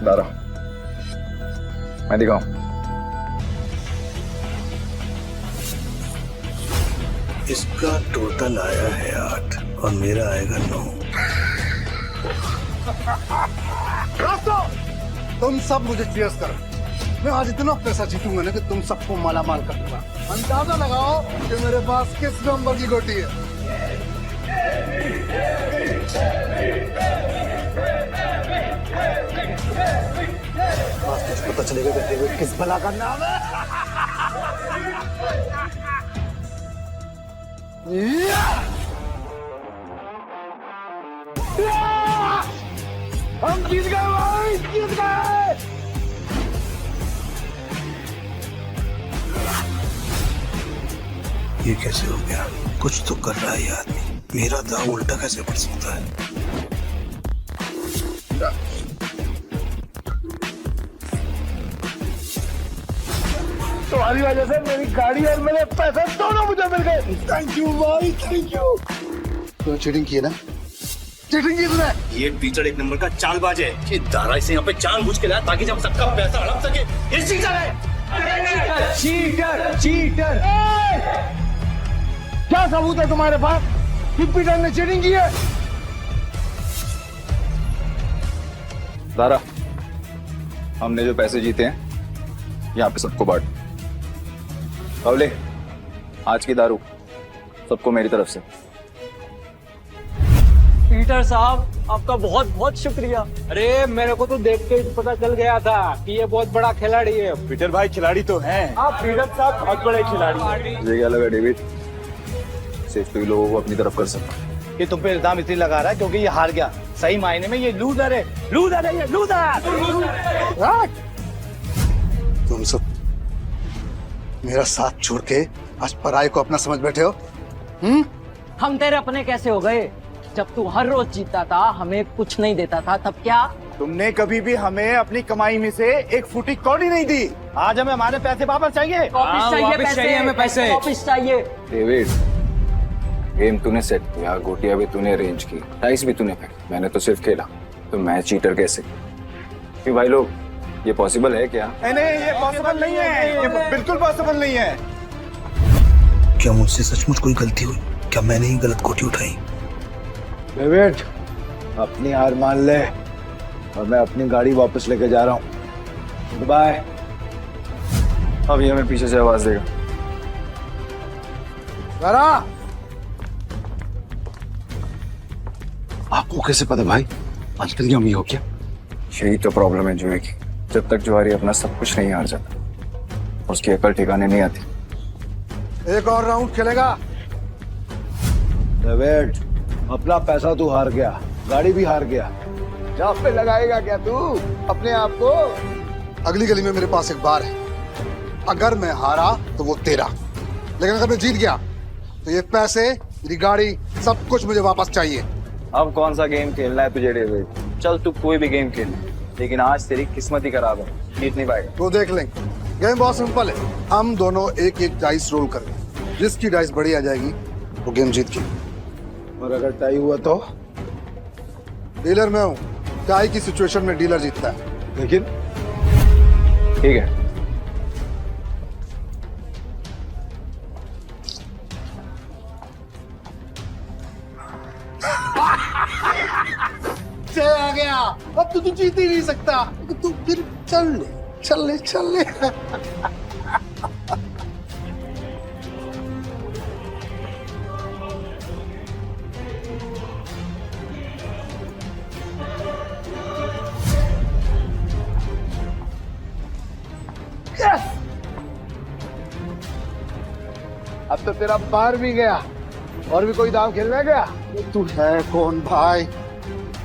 S5: दारा, मैं दिखाऊं?
S15: इसका टोटल आया है 8 और मेरा आएगा 9। तुम सब मुझे चीयर्स करो। मैं आज इतना पैसा जीतूंगा ना कि तुम सबको मालामाल कर दूंगा। अंदाजा लगाओ कि मेरे पास किस नंबर की गोटी है। पता चलेगा कि डेविड किस भला का नाम है। हम जीत गए भाई, जीत गए। ये कैसे हो गया? कुछ तो कर रहा है ये आदमी। मेरा दांव उल्टा कैसे पड़ सकता है? तुम्हारी वजह से मेरी गाड़ी और मेरे पैसे दोनों मुझे मिल गए। थैंक यू भाई, थैंक यू। तूने चीटिंग की है ना? चीटिंग की तूने?
S8: ये पीटर एक नंबर का चालबाज है। ये दारा इसे यहाँ पे जानबूझ के लाया ताकि जब सबका पैसा हड़प सके। ये चीटर है।
S15: Cheater, cheater. क्या सबूत है तुम्हारे पास कि पीटर ने चीटिंग की है?
S5: दारा, हमने जो पैसे जीते हैं यहाँ पे सबको बांट। बावले, आज की दारू सबको मेरी तरफ से।
S8: पीटर साहब, आपका बहुत बहुत शुक्रिया। अरे मेरे को तो देख के पता चल गया था कि ये बहुत बड़ा खिलाड़ी है।
S15: पीटर भाई खिलाड़ी तो हैं।
S8: आप पीटर साहब बहुत बड़े खिलाड़ी हैं।
S5: मुझे क्या लगा डेविड, सिर्फ तो लोगों को अपनी तरफ कर सकता।
S8: ये तुम पे इल्जाम इसलिए लगा रहा है क्योंकि ये हार गया। सही मायने में ये लूजर है, लूजर है, ये लूजर।
S15: तुम सब मेरा साथ छोड़ के आज पराये को अपना समझ बैठे हो।
S16: हम तेरे अपने कैसे हो गए? जब तू हर रोज जीतता था, हमें कुछ नहीं देता था, तब क्या?
S15: तुमने कभी भी हमें अपनी कमाई में से एक फुटी कौड़ी नहीं दी। आज हमें हमारे पैसे वापस चाहिए।
S16: वापस चाहिए हमें पैसे, वापस चाहिए।
S5: डेविड, गेम तूने सेट किया, गोटियां भी तूने अरेंज की, डाइस भी तूने फेंकी, मैंने तो सिर्फ खेला। तो मैं चीटर कैसे? क्यों भाई लोग, ये पॉसिबल है क्या?
S15: नहीं, ये पॉसिबल नहीं है। ये बिल्कुल पॉसिबल नहीं है। क्या मुझसे सचमुच कोई गलती हुई? क्या मैंने ही गलत गोटी उठाई?
S1: डेविड, अपनी हार मान ले और मैं अपनी गाड़ी वापस लेके जा रहा हूँ। बाय।
S5: अब ये हमें पीछे से आवाज देगा।
S15: जरा
S1: आपको कैसे पता भाई? आजकल की अम्मी हो क्या?
S5: यही तो प्रॉब्लम है जुए की। जब तक जुआरी अपना सब कुछ नहीं हार जाता, उसकी अकल ठिकाने नहीं आती।
S15: एक और राउंड खेलेगा?
S1: डेविड, अपना पैसा तू हार गया, गाड़ी भी हार गया।
S15: जाप पे लगाएगा क्या तू अपने आप को? अगली गली में मेरे पास एक बार है। अगर मैं हारा तो वो तेरा, लेकिन अगर मैं जीत गया तो ये पैसे, मेरी गाड़ी, सब कुछ मुझे वापस चाहिए।
S5: अब कौन सा गेम खेलना है तुझे डेविड? चल तू कोई भी गेम खेल, लेकिन आज तेरी किस्मत ही खराब है, जीत नहीं पाएगा।
S15: तो देख लेंगे। गेम बहुत सिंपल है। हम दोनों एक एक डाइस रोल करेंगे। जिसकी डाइस बड़ी आ जाएगी वो गेम जीत गई।
S1: और अगर टाई हुआ तो?
S15: डीलर मैं हूँ, टाई की सिचुएशन में डीलर जीतता है।
S1: लेकिन
S5: ठीक है,
S15: आ गया। अब तो तू जीत ही नहीं सकता। तू फिर चल ले, चल ले, चल ले। अब तो तेरा पार भी गया। और भी कोई दाव खेलने गया? तू है कौन भाई?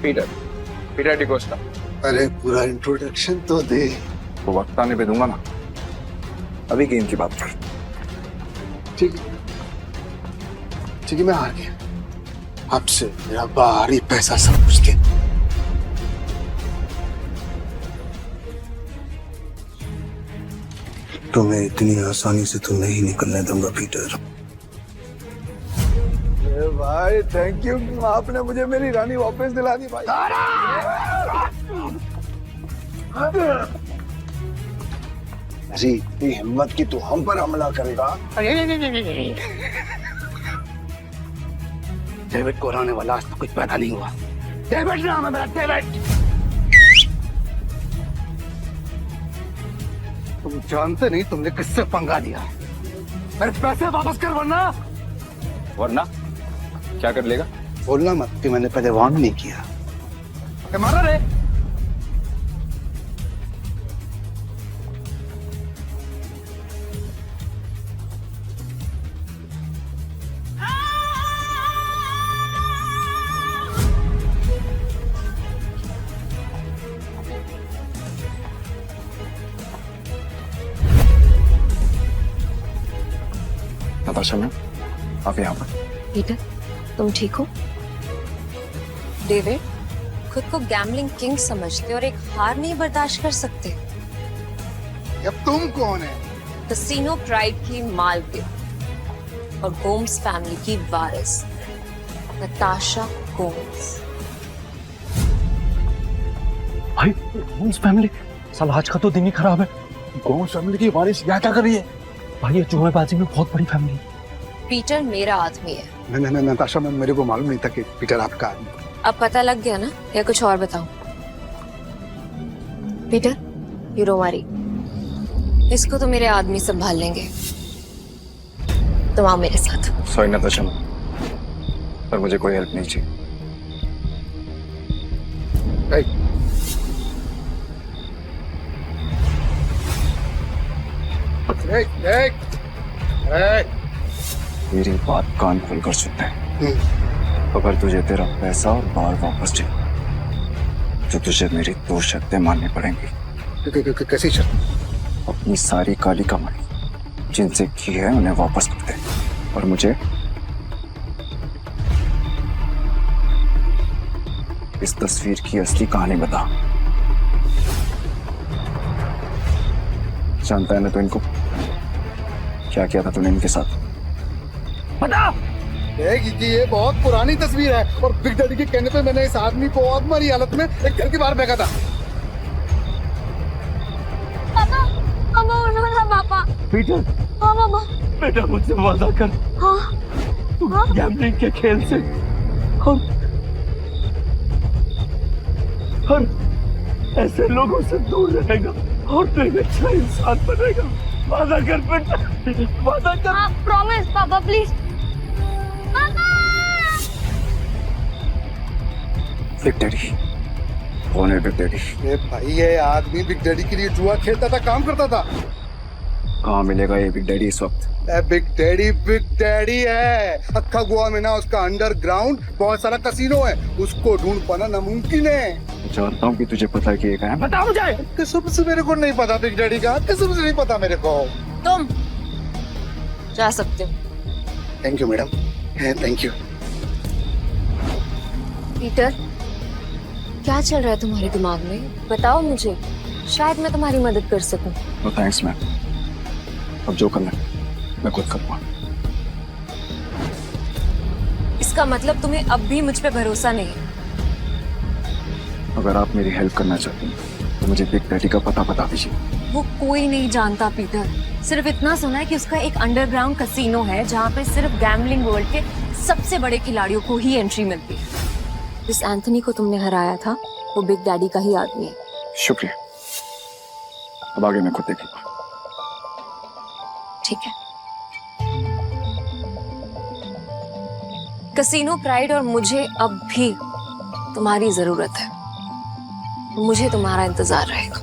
S5: पीटर डिकोस्टा।
S15: अरे पूरा इंट्रोडक्शन तो दे।
S5: वो वक्त आने पे दूंगा ना, अभी गेम की बात कर।
S15: ठीक है, मैं हार गया। अब से मेरा बाहरी पैसा सब कुछ दे। तुम्हें इतनी आसानी से तो नहीं निकलने दूंगा पीटर।
S1: भाई थैंक यू, आपने मुझे मेरी रानी वापस दिला दी भाई। अरे इतनी हिम्मत की तू हम पर हमला करेगा?
S15: डेविड को हराने वाला आज तो कुछ पैदा नहीं हुआ। डेविड नाम है मेरा, डेविड। तुम जानते नहीं तुमने किससे पंगा लिया। मेरे पैसे वापस कर,
S5: वरना क्या कर लेगा?
S15: बोलना मत कि मैंने पहले वार्न नहीं किया। मारा रे।
S5: नताशा मैम, आप यहाँ पर।
S3: पीटर, तुम ठीक हो? डेविड, खुद को गैम्बलिंग किंग समझते और एक हार नहीं बर्दाश्त कर सकते।
S15: अब तुम कौन है
S3: कसीनो प्राइड की मालकिन और गोम्स फैमिली की वारिस नताशा गोम्स।
S12: भाई गोम्स फैमिली, साला आज का तो दिन ही खराब है।
S15: गोम्स फैमिली की वारिस यहाँ क्या कर रही है?
S12: भाई ये जुएबाजी में बहुत बड़ी फैमिली है।
S3: पीटर मेरा आदमी है।
S15: नहीं नताशा मैम, मेरे को मालूम नहीं था कि पीटर आपका आदमी।
S3: अब पता लग गया ना, या कुछ और बताऊं? पीटर, यू डोंट वरी, इसको तो मेरे आदमी संभाल लेंगे। तुम आओ मेरे साथ।
S5: सॉरी नताशा, पर मुझे कोई हेल्प नहीं चाहिए। मेरी बात कान खोलकर सुनते हैं। अगर तुझे तेरा पैसा और बार वापस चाहिए तो तुझे मेरी 2 शर्तें माननी पड़ेंगी।
S15: कैसी शर्त?
S5: अपनी सारी काली कमाई जिनसे की है उन्हें वापस कर दे, और मुझे इस तस्वीर की असली कहानी बता। जानता है ना तो इनको क्या किया था तूने इनके साथ?
S15: बता। ये बहुत पुरानी तस्वीर है और बिग डैडी के कहने पे मैंने इस आदमी को बहुत मारी हालत में एक घर के बाहर फेंका था।
S7: पापा, पापा उन्होंने पापा।
S12: पीटर।
S7: हाँ पापा।
S12: बेटा मुझसे वादा कर।
S7: हाँ।
S12: तू गैम्बलिंग के खेल से और ऐसे लोगों से दूर रहेगा और तू एक अच्छा इंसान बनेगा। वादा कर बेटा, वादा कर।
S7: हाँ, प्रॉमिस पापा प्लीज।
S5: बिग डैडी कौन है? Big daddy?
S15: ये भाई, ये आदमी बिग डैडी के लिए जुआ खेलता था, काम करता था।
S5: कहाँ मिलेगा ये बिग डैडी इस वक्त?
S15: बिग डैडी है। अक्खा गोवा में ना उसका अंडरग्राउंड बहुत सारा कसीनो है, उसको ढूंढ पाना नामुमकिन है।
S5: जानता हूँ कि तुझे पता है कि ये कहाँ है।
S15: बता मुझे। कसम से मेरे को नहीं पता बिग डैडी का, कसम से नहीं पता मेरे को।
S3: तुम जा सकते हो।
S15: Thank you madam, thank you.
S3: Peter, क्या चल रहा है तुम्हारे दिमाग में? बताओ मुझे, शायद मैं तुम्हारी मदद कर सकूं।
S5: नो थैंक्स मैम, अब जो करना है मैं खुद करूँगा।
S3: इसका मतलब तुम्हें अब भी मुझ पे भरोसा नहीं है?
S5: अगर आप मेरी हेल्प करना चाहती हैं तो मुझे बिग डैडी का पता बता दीजिए।
S3: वो कोई नहीं जानता पीटर, सिर्फ इतना सुना है कि उसका एक अंडरग्राउंड कसीनो है जहाँ पे सिर्फ गैम्बलिंग वर्ल्ड के सबसे बड़े खिलाड़ियों को ही एंट्री मिलती है। जिस एंथनी को तुमने हराया था वो बिग डैडी का ही आदमी है।
S5: शुक्रिया, अब आगे मैं खुद देखूंगा।
S3: ठीक है। कसीनो प्राइड और मुझे अब भी तुम्हारी जरूरत है, मुझे तुम्हारा इंतजार रहेगा।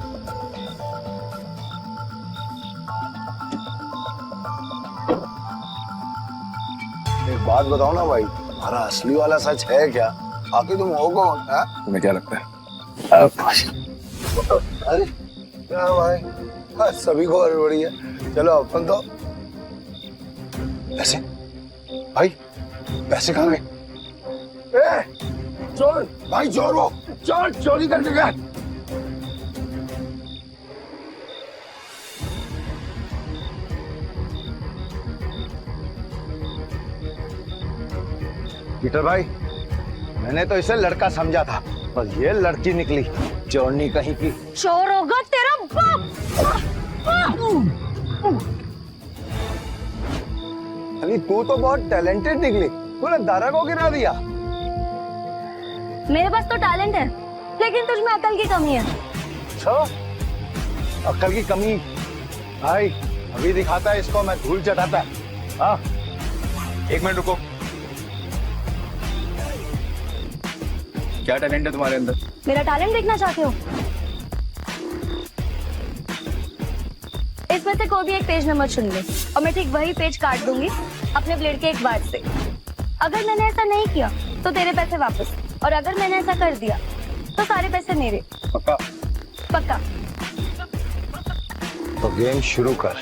S1: एक बात बताओ ना भाई, हमारा असली वाला सच है क्या? आखिर तुम हो कौन?
S5: तुम्हें क्या लगता है?
S1: अरे क्या भाई, सभी को हड़बड़ी है। चलो अपन तो पैसे, भाई पैसे कहाँ गए? चोर भाई, चोर वो चोर चोरी करके गया। पीटर भाई, मैंने तो इसे लड़का समझा था, पर ये लड़की निकली चोरनी कहीं की।
S7: चोर होगा तेरा बाप।
S1: अरे तू तो बहुत टैलेंटेड निकली, तूने दारा को गिरा दिया।
S7: मेरे पास तो टैलेंट है, लेकिन तुझ में अकल की कमी है।
S1: अच्छा, अकल की कमी? भाई अभी दिखाता है इसको, मैं धूल चटाता है। हाँ,
S5: 1 मिनट रुको। क्या टैलेंट है तुम्हारे अंदर?
S7: मेरा टैलेंट देखना चाहते हो? इसमें से कोई भी एक पेज नंबर चुन ले और मैं ठीक वही पेज काट दूंगी अपने ब्लेड के एक बार से। अगर मैंने ऐसा नहीं किया तो तेरे पैसे वापस, और अगर मैंने ऐसा कर दिया तो सारे पैसे मेरे।
S5: पक्का?
S7: पक्का।
S1: तो गेम शुरू कर।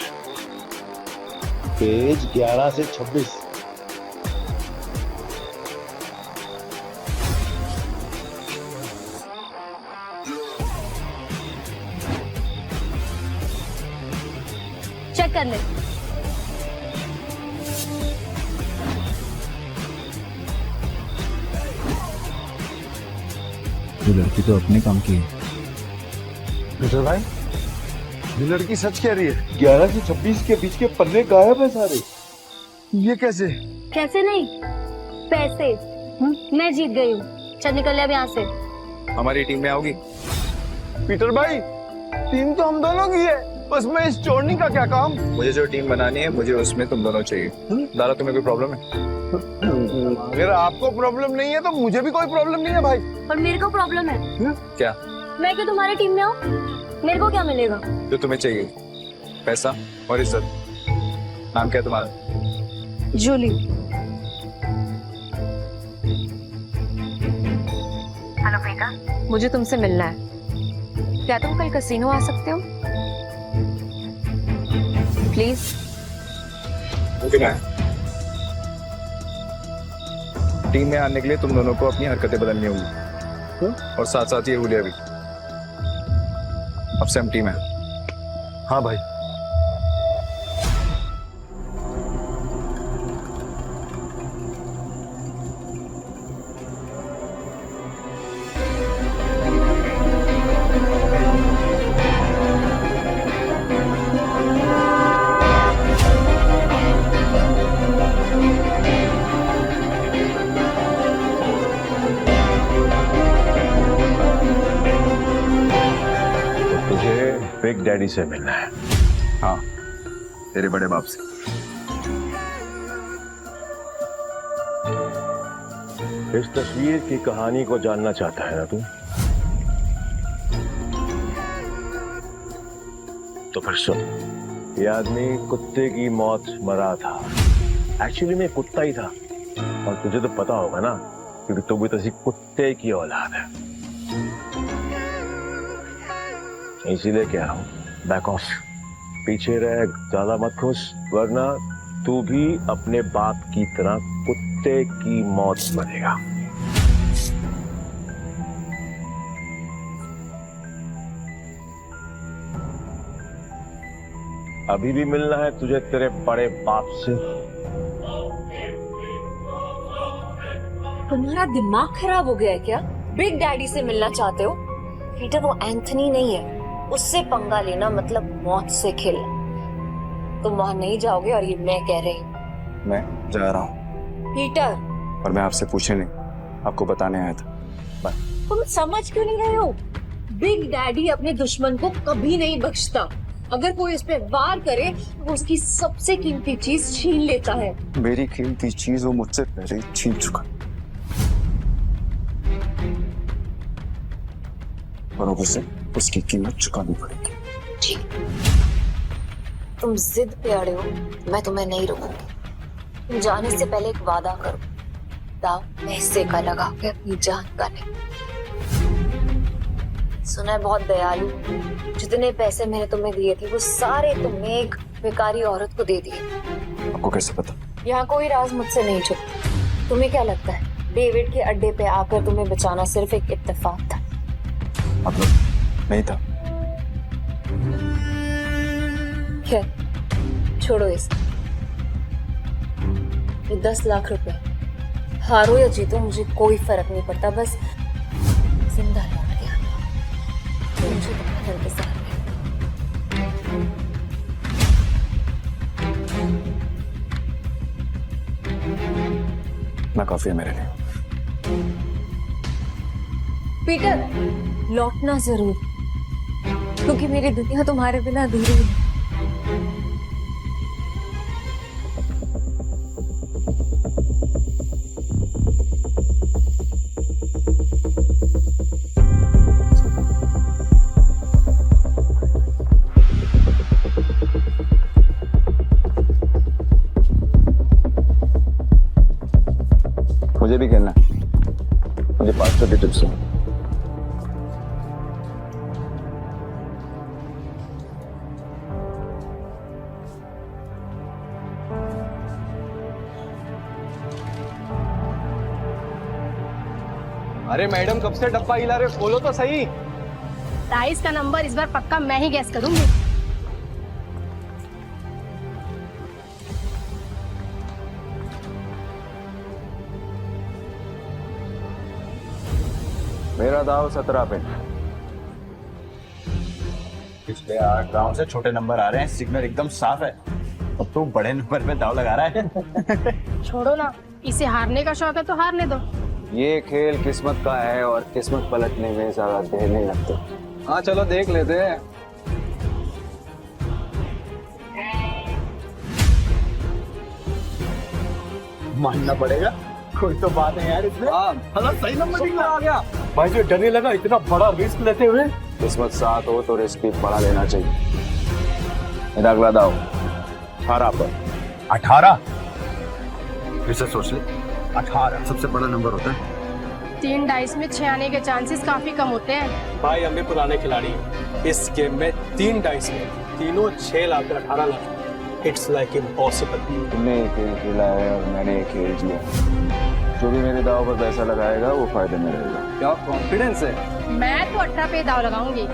S1: पेज 11 से 26।
S7: चेक कर ले।
S13: ये लड़की तो अपने काम की है।
S1: पीटर भाई, ये लड़की सच कह रही है।
S12: 11 से 26 के बीच के पन्ने गायब है सारे।
S1: ये कैसे?
S7: कैसे नहीं, पैसे मैं जीत गई हूँ। चल निकल ले अब यहाँ से।
S5: हमारी टीम में आओगी?
S12: पीटर भाई, टीम तो हम दोनों की है, बस मैं इस चोरनी का क्या काम?
S5: मुझे जो टीम बनानी है, मुझे उसमें तुम दोनों चाहिए। दारा, तुम्हें कोई प्रॉब्लम है?
S12: अगर आपको प्रॉब्लम नहीं है तो मुझे भी कोई प्रॉब्लम नहीं है भाई।
S7: और मेरे को प्रॉब्लम है।
S5: क्या?
S7: मैं क्यों तुम्हारी टीम में आऊँ? मेरे को क्या मिलेगा?
S5: जो तुम्हें चाहिए, पैसा और इज्जत। नाम क्या है तुम्हारा?
S7: जूली।
S3: हेलो बेटा, मुझे तुमसे मिलना है। क्या तुम कल कैसीनो आ सकते हो? प्लीज।
S5: टीम में आने के लिए तुम दोनों को अपनी हरकतें बदलनी होगी, और साथ साथ ये हुलिया भी। अब से हम टीम है।
S1: हाँ भाई।
S2: बिग डैडी से मिलना है।
S5: हाँ, तेरे बड़े बाप से।
S2: इस तस्वीर की कहानी को जानना चाहता है ना तू? तो फिर सुन, ये आदमी कुत्ते की मौत मरा था। एक्चुअली में कुत्ता ही था, और तुझे तो पता होगा ना, क्योंकि तू भी तो कुत्ते की औलाद है। इसीलिए कह रहा हूं, बैक ऑफ, पीछे रह, ज्यादा मत खुश, वरना तू भी अपने बाप की तरह कुत्ते की मौत मरेगा। अभी भी मिलना है तुझे तेरे बड़े बाप से?
S3: तुम्हारा दिमाग खराब हो गया है क्या? बिग डैडी से मिलना चाहते हो? पीटर, वो एंथनी नहीं है, उससे पंगा लेना मतलब मौत से खेलना। तुम वहां नहीं जाओगे, और ये मैं कह रही हूँ।
S5: मैं जा रहा हूँ।
S3: पीटर,
S5: और मैं आपसे पूछने नहीं, आपको बताने आया था। बाय।
S3: तुम समझ क्यों नहीं रहे हो? बिग डैडी अपने दुश्मन को कभी नहीं बख्शता। अगर कोई इस पे वार करे तो उसकी सबसे कीमती चीज छीन लेता है।
S5: मेरी कीमती चीज वो मुझसे पहले छीन चुका, और उसे उसकी कीमत चुकानी पड़ेगी।
S3: ठीक, तुम जिद पे अड़े हो, मैं तुम्हें नहीं रोकूंगी। तुम जाने से पहले एक वादा करो, दाव पैसे का लगा के अपनी जान का नहीं। सुना है बहुत दयालु, जितने पैसे मैंने तुम्हें दिए थे वो सारे तुमने एक बेकारी औरत को दे दिए।
S5: आपको कैसे पता?
S3: यहाँ कोई राज मुझसे नहीं छुपा। तुम्हें क्या लगता है डेविड के अड्डे पे आकर तुम्हें बचाना सिर्फ एक इत्तेफाक था?
S5: मतलब नहीं था।
S3: खैर छोड़ो इस। ये 10 लाख रुपए, हारो या जीतो मुझे कोई फर्क नहीं पड़ता, बस जिंदा लौट गया तो मुझे तुम्हारा इंतजार
S5: ना काफी है मेरे लिए।
S3: पीटर, लौटना जरूर, क्योंकि मेरी दुनिया तुम्हारे बिना अधूरी है।
S5: मुझे भी खेलना है, मुझे 500 की टिप्स है।
S11: अरे मैडम, कब से डब्बा हिला रहे हो? खोलो तो सही।
S7: 23 का नंबर इस बार पक्का मैं ही गैस करूंगी।
S5: मेरा दाव 17 पे।
S14: पिछले 8 राउंड से छोटे नंबर आ रहे हैं, सिग्नल एकदम साफ है। अब तू बड़े नंबर पे दाव लगा रहा है।
S17: छोड़ो ना, इसे हारने का शौक है तो हारने दो।
S5: ये खेल किस्मत का है और किस्मत पलटने में ज्यादा देर नहीं लगती। हाँ चलो देख लेते हैं।
S8: मानना पड़ेगा, कोई तो बात है यार इसमें। हाँ सही नंबर निकला आ गया।
S12: भाई जो डर नहीं लगा इतना बड़ा रिस्क लेते हुए।
S5: किस्मत साथ हो तो रिस्क भी बड़ा लेना चाहिए। मेरा अगला दाव 18 पर।
S14: 18? फिर से सोच ले, 18 सबसे बड़ा नंबर होता है।
S17: 3 डाइस में 6 आने के चांसेस काफी कम होते हैं।
S12: भाई हम भी पुराने खिलाड़ी हैं। इस गेम में 3 डाइस में तीनों 6 lakh 18 lakh. It's like impossible.
S5: तुमने एक खेल खेला है और मैंने एक खेल जिया। जो भी मेरे दाव पर पैसा लगाएगा वो फायदे में रहेगा। क्या कॉन्फिडेंस है?
S17: मैं तो 18 पे दाव लगाऊंगी।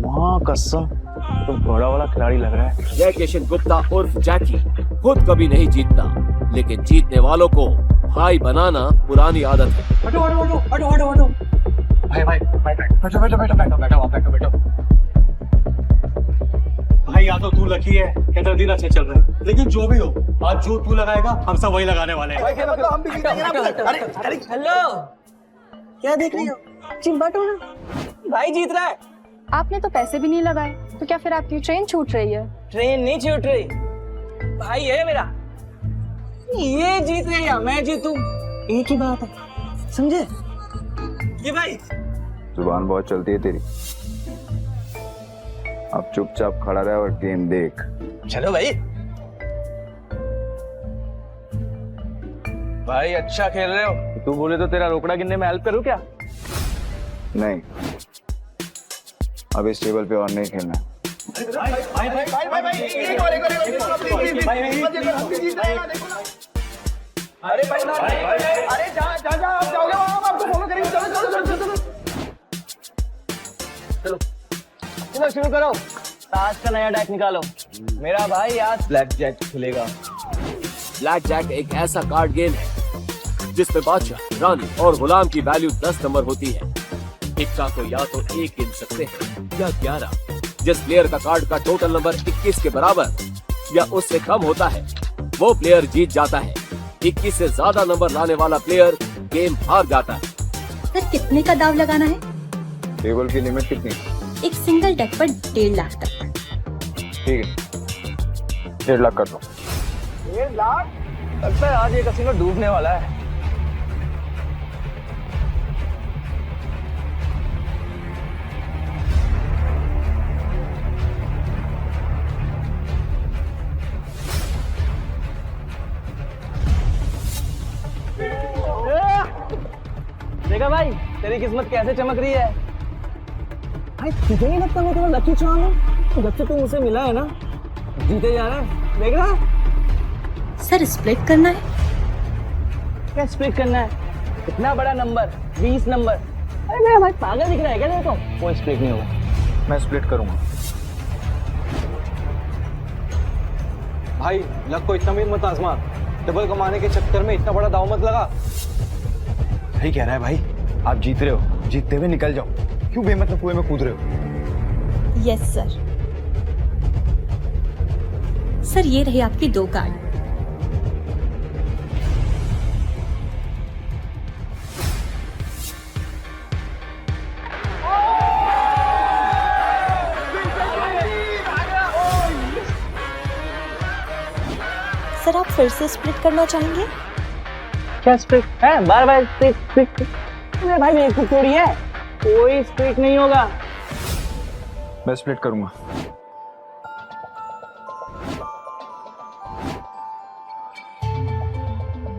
S2: माँ कसम तुम बड़ा वाला खिलाड़ी लग रहा है।
S6: जय किशन गुप्ता उर्फ जैकी खुद कभी नहीं जीतता, लेकिन जीतने वालों को भाई बनाना पुरानी आदत है।
S8: हटो हटो हटो हटो हटो हटो। भाई भाई बैठो बैठो बैठो बैठो बैठो बैठो बैठो। भाई या तो तू लकी है या तेरा दिन अच्छे चल रहे हैं, लेकिन जो भी हो आज जो तू लगाएगा हम सब वही लगाने वाले हैं।
S16: हम भी हेलो, क्या देख रही हो? चिंबाटो ना, भाई जीत रहा है।
S17: आपने तो पैसे भी नहीं लगाए, तो क्या फिर आपकी ट्रेन छूट रही है?
S16: ट्रेन नहीं छूट रही, भाई है मेरा। ये जीत रहे या मैं जीतूं, एक ही बात है, समझे? ये भाई
S5: जुबान बहुत चलती है तेरी। अब चुपचाप खड़ा रहे और गेम देख।
S16: चलो भाई।
S5: भाई अच्छा खेल रहे हो। तू बोले तो तेरा रोकड़ा गिनने में हेल्प करूं क्या? नहीं, अब इस टेबल पे और नहीं खेलना।
S8: अरे भाई अरे जा जा जा, आप जाओगे वहां, हम आपको फॉलो करेंगे। चलो चलो चलो चलो चलो चलो शुरू करो।
S16: ताश का नया डेक निकालो। मेरा भाई आज ब्लैक जैक खेलेगा।
S6: ब्लैक जैक एक ऐसा कार्ड गेम है जिसमें बादशाह, रानी और गुलाम की वैल्यू 10 नंबर होती है। इक्का को या तो 1 गिन सकते हैं या 11। जिस प्लेयर का कार्ड का टोटल नंबर 21 के बराबर या उससे कम होता है वो प्लेयर जीत जाता है। 21 से ज्यादा नंबर लाने वाला प्लेयर गेम हार जाता है।
S18: सर कितने का दाव लगाना है?
S5: टेबल की लिमिट कितनी?
S18: एक सिंगल डेक पर 1.5 लाख तक।
S5: ठीक है, 1.5 लाख कर दो।
S16: 1.5 लाख? लगता है आज ये कसीनो डूबने वाला है। देखा भाई तेरी किस्मत कैसे चमक रही है। भाई तुझे नहीं लगता मैं तेरा लकी चार्म हूँ? जब से तू मुझसे मिला है ना जीते जा रहा है, देख रहा।
S18: सर स्प्लिट करना है?
S16: क्या स्प्लिट करना है? इतना बड़ा नंबर 20 नंबर। अरे मेरा भाई पागल दिख रहा है क्या तेरे को? कोई स्प्लिट नहीं होगा।
S5: मैं स्प्लिट करूंगा।
S12: भाई लक को इतना भी मत आजमा। डबल कमाने के चक्कर में इतना बड़ा दाव मत लगा।
S14: सही कह रहा है भाई, आप जीत रहे हो, जीतते हुए निकल जाओ। क्यों बेमतलब कुएं में कूद रहे हो?
S18: Yes sir. सर ये रहे आपके 2 कार्ड। सर आप फिर से स्प्लिट करना चाहेंगे?
S16: क्या स्प्लिट है? बार बार स्प्लिट। अरे भाई मेरे को थोड़ी है, कोई स्प्लिट नहीं होगा।
S5: मैं स्प्लिट करूंगा।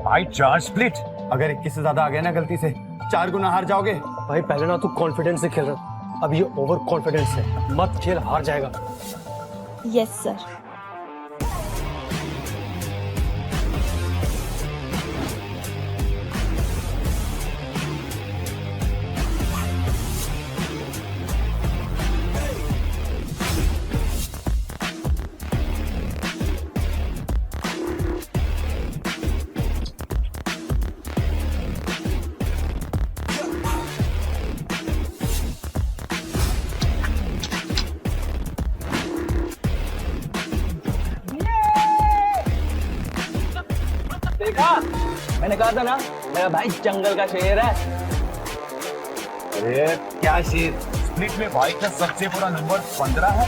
S14: भाई 4 स्प्लिट। अगर 21 से ज्यादा आ गए ना गलती से 4 गुना हार जाओगे।
S8: भाई पहले ना तू कॉन्फिडेंस से खेल रहा, अब ये ओवर कॉन्फिडेंस है। मत खेल, हार जाएगा।
S18: Yes sir.
S16: मैंने कहा था ना मेरा भाई जंगल का शेर है।
S14: अरे क्या शेर, स्प्लिट में भाई का सबसे बुरा नंबर 15 है।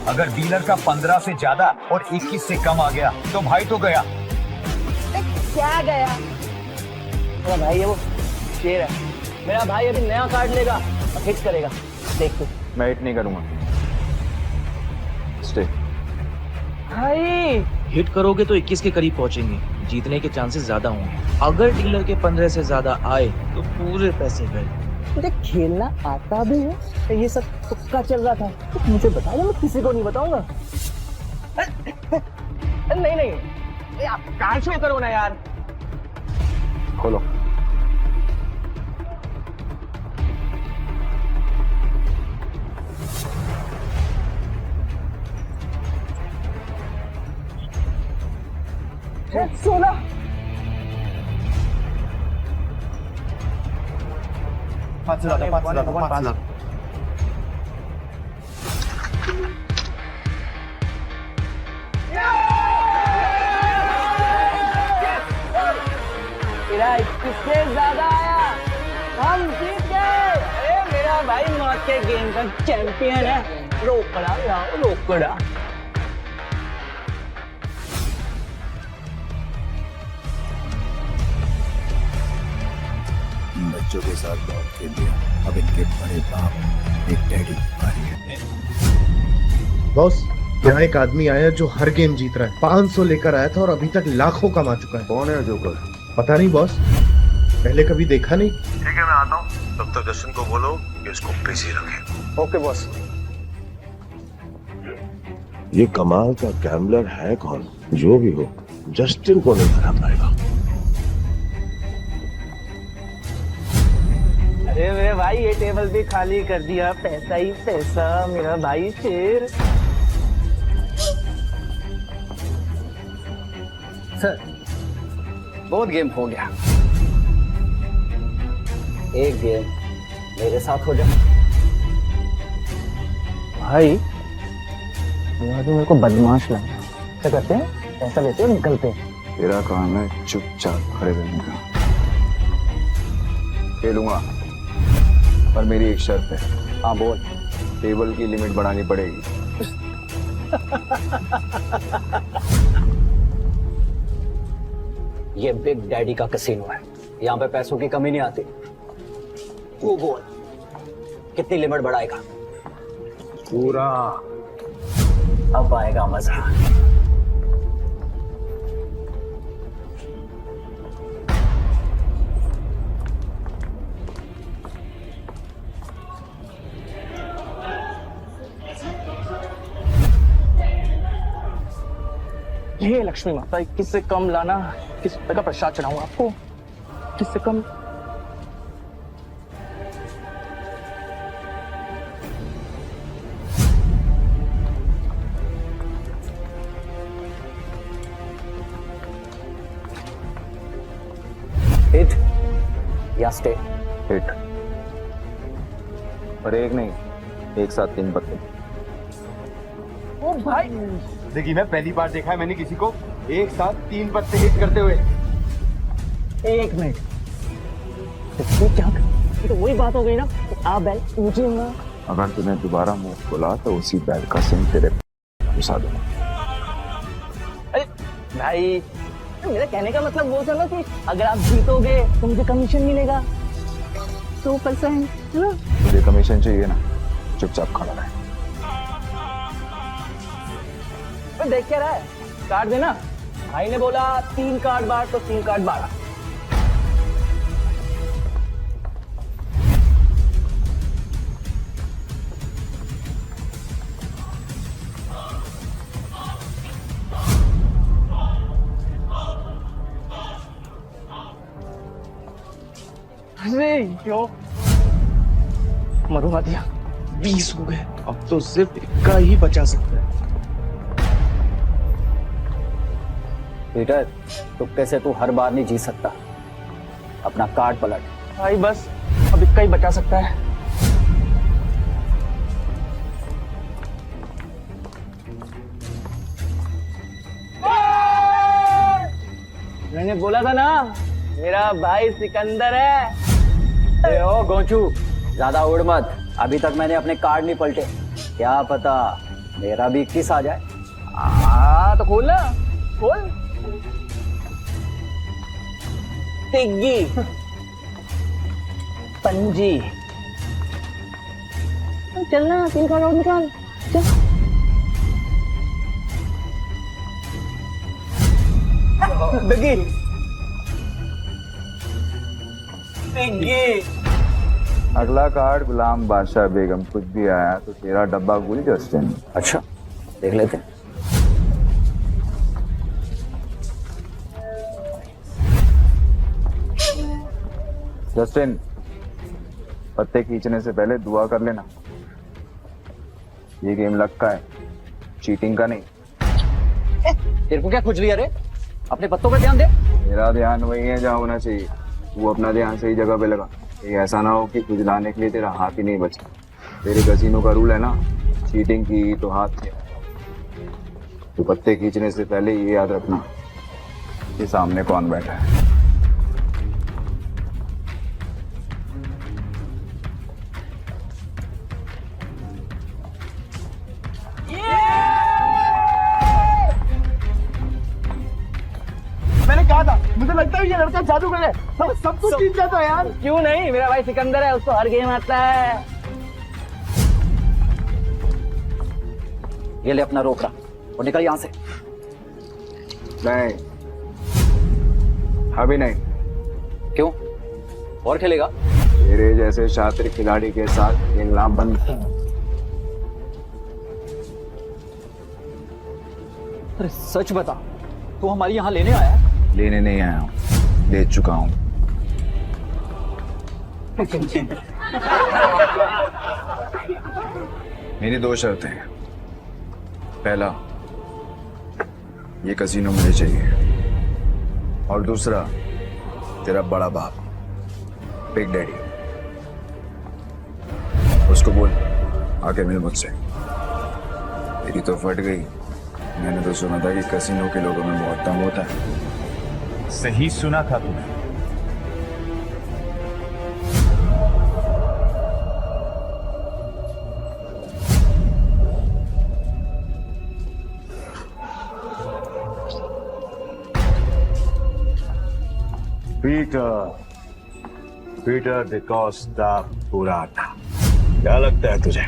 S14: अगर डीलर का 15 से ज्यादा और 21 से कम आ गया तो भाई तो गया।
S16: क्या गया? मेरा भाई है वो शेर है। मेरा भाई अभी नया कार्ड लेगा और हिट करेगा, देख तू।
S5: मैं हिट नहीं करूंगा। स्टे।
S16: भाई
S19: हिट करोगे तो 21 के करीब पहुंचेंगे, जीतने के चांसेस ज्यादा होंगे। अगर डीलर के 15 से ज्यादा आए तो पूरे पैसे गए।
S16: तुझे खेलना आता भी है तो ये सब तुक्का चल रहा था तो मुझे बता दो, मैं किसी को नहीं बताऊंगा। नहीं नहीं आप कार्ड शो करो ना यार।
S5: खोलो।
S16: सोना
S14: पाँच लाख।
S16: तेरा 21 से ज्यादा आया, हम जीत गए। अरे मेरा भाई मौत के गेम का चैंपियन है। रोकड़ा लाओ रोकड़ा।
S13: बच्चों के साथ बहुत खेल लिया, अब इनके बड़े बाप एक डैडी है।
S20: बॉस, यहाँ एक आदमी आया जो हर गेम जीत रहा है। 500 लेकर आया था और अभी तक लाखों कमा चुका है।
S13: कौन है जोकर?
S20: पता नहीं बॉस, पहले कभी देखा नहीं।
S13: ठीक है, मैं आता हूँ। तब तक जशन को बोलो कि इसको बिजी रखे।
S16: Okay boss.
S2: ये कमाल का गैम्बलर है कौन? जो भी हो, जस्टिन को नहीं हरा पाएगा।
S16: अरे मेरे भाई ये टेबल भी खाली कर दिया, पैसा ही पैसा। मेरा भाई शेर। सर बहुत गेम हो गया, एक गेम मेरे साथ हो जाए। भाई तो मेरे को बदमाश लगा। क्या करते हैं, पैसा लेते हैं निकलते हैं।
S5: तेरा काम है चुपचाप खड़े रहने का। खेलूंगा पर मेरी एक शर्त है।
S16: हाँ बोल।
S5: टेबल की लिमिट बढ़ानी पड़ेगी।
S14: ये बिग डैडी का कैसीनो है, यहाँ पे पैसों की कमी नहीं आती। तू बोल कितनी लिमिट बढ़ाएगा?
S5: पूरा।
S14: अब आएगा मजा।
S16: ये लक्ष्मी माता 21 से कम लाना, 21 रुपए का प्रसाद चढ़ाऊंगा आपको। 21 से कम।
S14: हिट या स्टे?
S5: हिट। पर एक नहीं, एक साथ 3 पत्ते।
S16: ओ भाई
S12: देखिए, मैं पहली बार देखा है मैंने किसी को एक साथ 3 पत्ते हिट करते हुए।
S16: एक मिनट, क्या ये तो वही बात हो गई ना। आप बैल ऊंची ना।
S5: अगर तूने दोबारा मुंह खोला तो उसी बैल का सिंह तेरे घुसा दूंगा।
S16: अरे भाई, मेरा कहने का मतलब वो था ना कि अगर आप जीतोगे तो मुझे कमीशन मिलेगा 2%, है ना?
S5: मुझे कमीशन चाहिए ना, चुपचाप खड़ा रहे।
S16: देख क्या रहा है, कार्ड देना। भाई ने बोला 3 कार्ड बार तो 3 कार्ड बारा। अरे यो मरुआ दिया।
S19: 20 हो गए, अब तो सिर्फ 1 का ही बचा सकता है।
S14: पीटर, तुक्के से तू हर बार नहीं जीत सकता। अपना कार्ड पलट।
S16: भाई बस अब 1 का ही बचा सकता है। मैंने बोला था ना मेरा भाई सिकंदर है।
S14: ए ओ गोंचू, ज्यादा उड़ मत। अभी तक मैंने अपने कार्ड नहीं पलटे, क्या पता मेरा भी 21 आ जाए।
S16: तो खोल ना, खोल। तिग्गी, पंजी, चलना 3 कार्ड और निकाल, चल। तिग्गी, तिग्गी।
S5: अगला कार्ड गुलाम बादशाह बेगम। कुछ भी आया तो तेरा डब्बा गुल जस्टिन।
S14: अच्छा, देख लेते हैं।
S5: जस्टिन, पत्ते खींचने से पहले दुआ कर लेना। ये गेम लक का है, चीटिंग का नहीं।
S14: तेरे को क्या खुजली है रे? अपने पत्तों पे ध्यान दे।
S5: मेरा ध्यान वही है जहाँ होना चाहिए। वो अपना ध्यान सही जगह पे लगा। ये ऐसा ना हो कि खुजलाने के लिए तेरा हाथ ही नहीं बचा। तेरे कसीनो का रूल है ना, चीटिंग की तो हाथ से। तो पत्ते खींचने से पहले ये याद रखना कि सामने कौन बैठा है।
S16: मैंने कहा था, मुझे लगता है ये लड़का जादूगर है। सब कुछ जीत जाता है यार। क्यों नहीं, मेरा भाई सिकंदर है, उसको हर गेम आता है।
S14: ये ले अपना रोकड़ा और निकल यहाँ से।
S5: नहीं, अभी नहीं।
S14: क्यों? और खेलेगा?
S5: तेरे जैसे शातिर खिलाड़ी के साथ खेलना बंद।
S14: अरे सच बता, तू हमारी यहाँ लेने आया?
S5: लेने नहीं आया हूँ, ले चुका हूँ। मेरी 2 शर्तें हैं। पहला, ये कसीनो मुझे चाहिए, और दूसरा, तेरा बड़ा बाप बिग डैडी, उसको बोल आके मिल मुझसे। तेरी तो फट गई। मैंने तो सुना था कि कसीनो के लोगों में बहुत दम होता है।
S13: सही सुना था तूने।
S12: पीटर डिकोस्टा पुराटा। क्या लगता है तुझे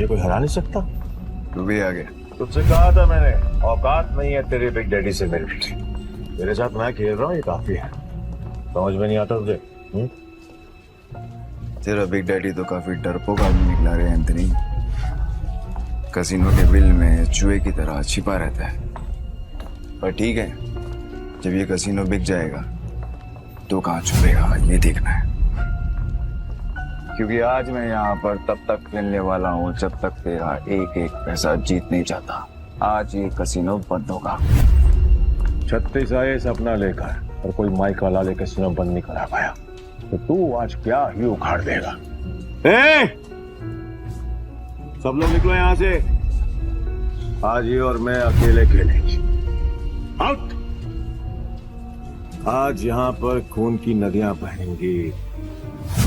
S12: कोई हरा नहीं सकता?
S5: तू भी आ गया।
S12: तुझसे कहा था मैंने, औकात नहीं है तेरे बिग डैडी से मिलने की। मेरे साथ मैं खेल रहा हूँ, ये काफी है। समझ में नहीं आता तुझे?
S5: तेरा बिग डैडी तो काफी डरपोक आदमी निकला रे एंथनी। कसीनो के बिल में चूहे की तरह छिपा रहता है। पर ठीक है, जब ये कसीनो बिक जाएगा तो कहाँ छुपेगा ये देखना है। क्योंकि आज मैं यहाँ पर तब तक खेलने वाला हूँ जब तक तेरा एक एक पैसा जीत नहीं जाता। आज ये कसीनो बंद होगा।
S12: 36 आए सपना लेकर और कोई माइक वाला ले कसीनो बंद नहीं करा पाया, तो तू आज क्या ही उखाड़ देगा। सब लोग निकलो यहाँ से। आज ये और मैं अकेले खेलेंगे। आउट। आज यहाँ पर खून की नदियां बहेंगी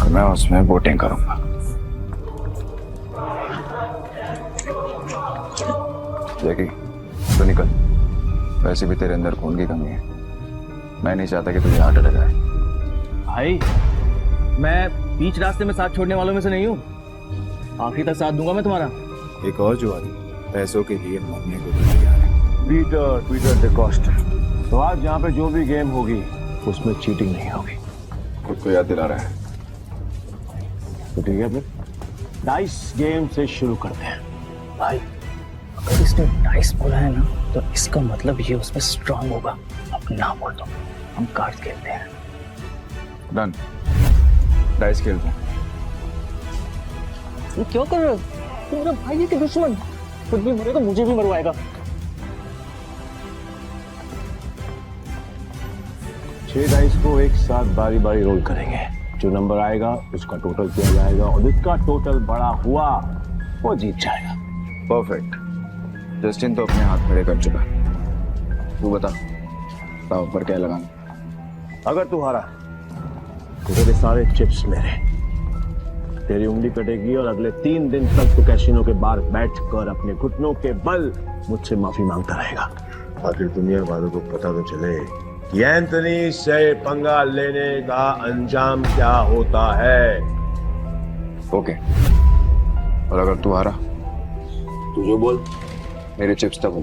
S5: और मैं उसमें वोटिंग करूंगा। जैकी, तो निकल। वैसे भी तेरे अंदर खून की कमी है। मैं नहीं चाहता कि तुझे हार्ट अटैक आए।
S19: भाई, मैं बीच रास्ते में साथ छोड़ने वालों में से नहीं हूँ। आखिरी तक साथ दूंगा मैं तुम्हारा।
S13: एक और जुआरी पैसों के लिए मरने को तैयार है।
S12: पीटर डिकोस्टा। तो आज यहाँ पे जो भी गेम होगी उसमें चीटिंग नहीं होगी।
S5: खुद को याद दिला रहा है
S12: तो ठीक है, फिर डाइस गेम से शुरू करते हैं।
S8: भाई, अगर इसने डाइस बोला है ना, तो इसका मतलब ये उसमें स्ट्रांग होगा। अब ना बोल दो, हम कार्ड्स खेलते हैं।
S5: डन। डाइस खेलते हैं।
S8: ये क्यों कर रहे हो? तुम्हारा भाई है कि दुश्मन? खुद भी मरेगा, मुझे भी मरवाएगा।
S12: 6 डाइस को एक साथ बारी बारी रोल करेंगे। जो नंबर आएगा उसका टोटल किया जाएगा और जिसका टोटल बड़ा हुआ वो जीत जाएगा।
S5: परफेक्ट। जस्टिन तो अपने हाथ खड़े कर चुका है। तू बता, दाव पर क्या लगाना?
S12: अगर तू हारा
S2: तो तेरे सारे चिप्स मेरे। तेरी उंगली कटेगी और अगले 3 दिन तक तू कैसीनो के बाहर बैठकर अपने घुटनों के बल मुझसे माफी मांगता रहेगा।
S12: आखिर दुनिया वालों को पता तो चले कि एंथनी से पंगा लेने का अंजाम क्या होता है।
S5: ओके, और अगर तू हारा
S2: तू जो बोल।
S5: मेरे चिप्स डबल,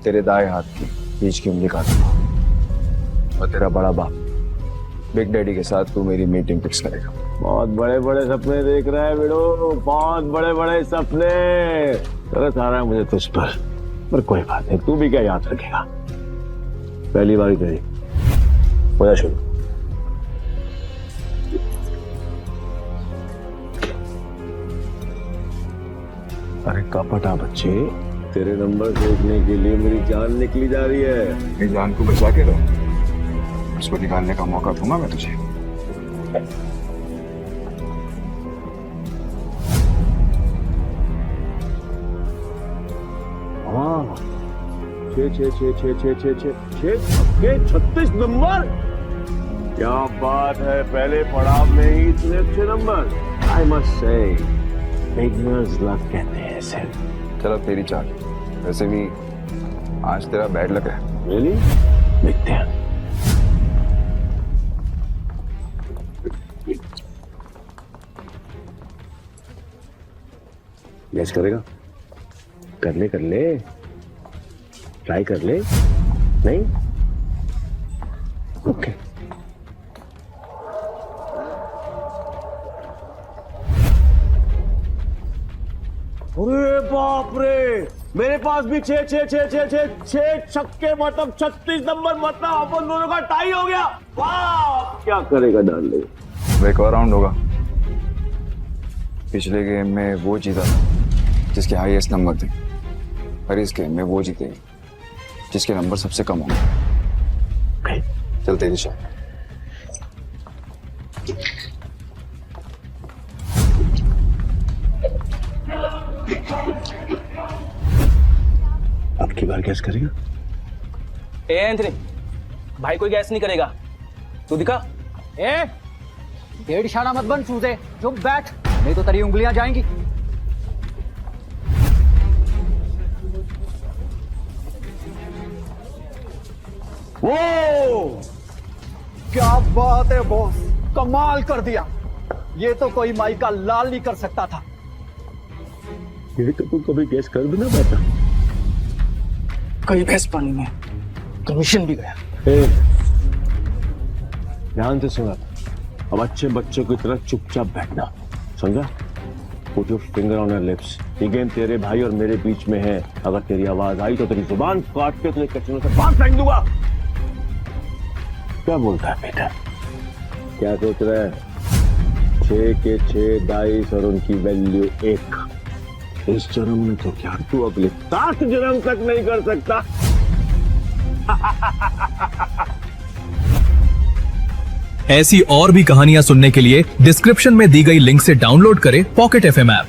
S5: तेरे दाएं हाथ की बीच की उंगली काटूंगा और तेरा बड़ा बाप बिग डैडी के साथ तू मेरी मीटिंग फिक्स करेगा।
S2: बहुत बड़े बड़े सपने देख रहा है बेड़ो, बहुत बड़े बड़े सपने। तरस आ रहा है मुझे तुझ पर कोई बात नहीं, तू भी क्या याद रखेगा। पहली बारी तेरी हो जा शुरू। अरे कपटा बच्चे, तेरे नंबर देखने के लिए मेरी जान निकली जा रही है।
S5: मेरी जान को बचा के रहो, उसको निकालने का मौका दूंगा मैं तुझे।
S2: हाँ, 36 नंबर। क्या बात है, पहले पड़ाव में ही इतने अच्छे number. I must say beginners luck कहते हैं इसे।
S5: चलो तेरी चाल, वैसे भी आज तेरा बैड लक है।
S2: रियली? देखते हैं। गैस करेगा? कर ले, ट्राई कर ले। नहीं? ओके। अरे बाप रे, मेरे पास भी 6 छक्के, मतलब 36 नंबर, मतलब अपन दोनों का टाई हो गया। वाह, क्या करेगा डार्लिंग?
S5: वो एक और राउंड होगा। पिछले गेम में वो जीता था जिसके हाईएस्ट नंबर थे, और इस गेम में वो जीतेगी जिसके नंबर सबसे कम होंगे। चल तेरी शायद।
S2: अब की बार गैस करेगा?
S16: ए एंथनी, भाई कोई गैस नहीं करेगा, तू दिखा।
S14: ए, डेढ़ इशारा मत बन चूजे, चुप बैठ, नहीं तो तेरी उंगलियां जाएंगी।
S10: वो क्या बात है बॉस, कमाल कर दिया। ये तो कोई माई का लाल नहीं कर सकता था।
S2: ये तो तू कभी गैस कर भी ना पाता।
S10: कई भैंस पानी में, कमीशन भी गया।
S2: ध्यान से सुना, अब अच्छे बच्चों की तरह चुपचाप बैठना, समझा? Put your finger on your lips। ये गेम तेरे भाई और मेरे बीच में है। अगर तेरी आवाज आई तो तेरी जुबान काट के तुझे कैसीनो से बाहर फेंक दूंगा। क्या बोलता है बेटा? क्या सोच रहा है? 6 के 6 डाइस और उनकी वैल्यू 1। इस जन्म में तो क्या, तू अगले 7 जन्म तक नहीं कर सकता।
S21: ऐसी और भी कहानियां सुनने के लिए डिस्क्रिप्शन में दी गई लिंक से डाउनलोड करें पॉकेट FM ऐप।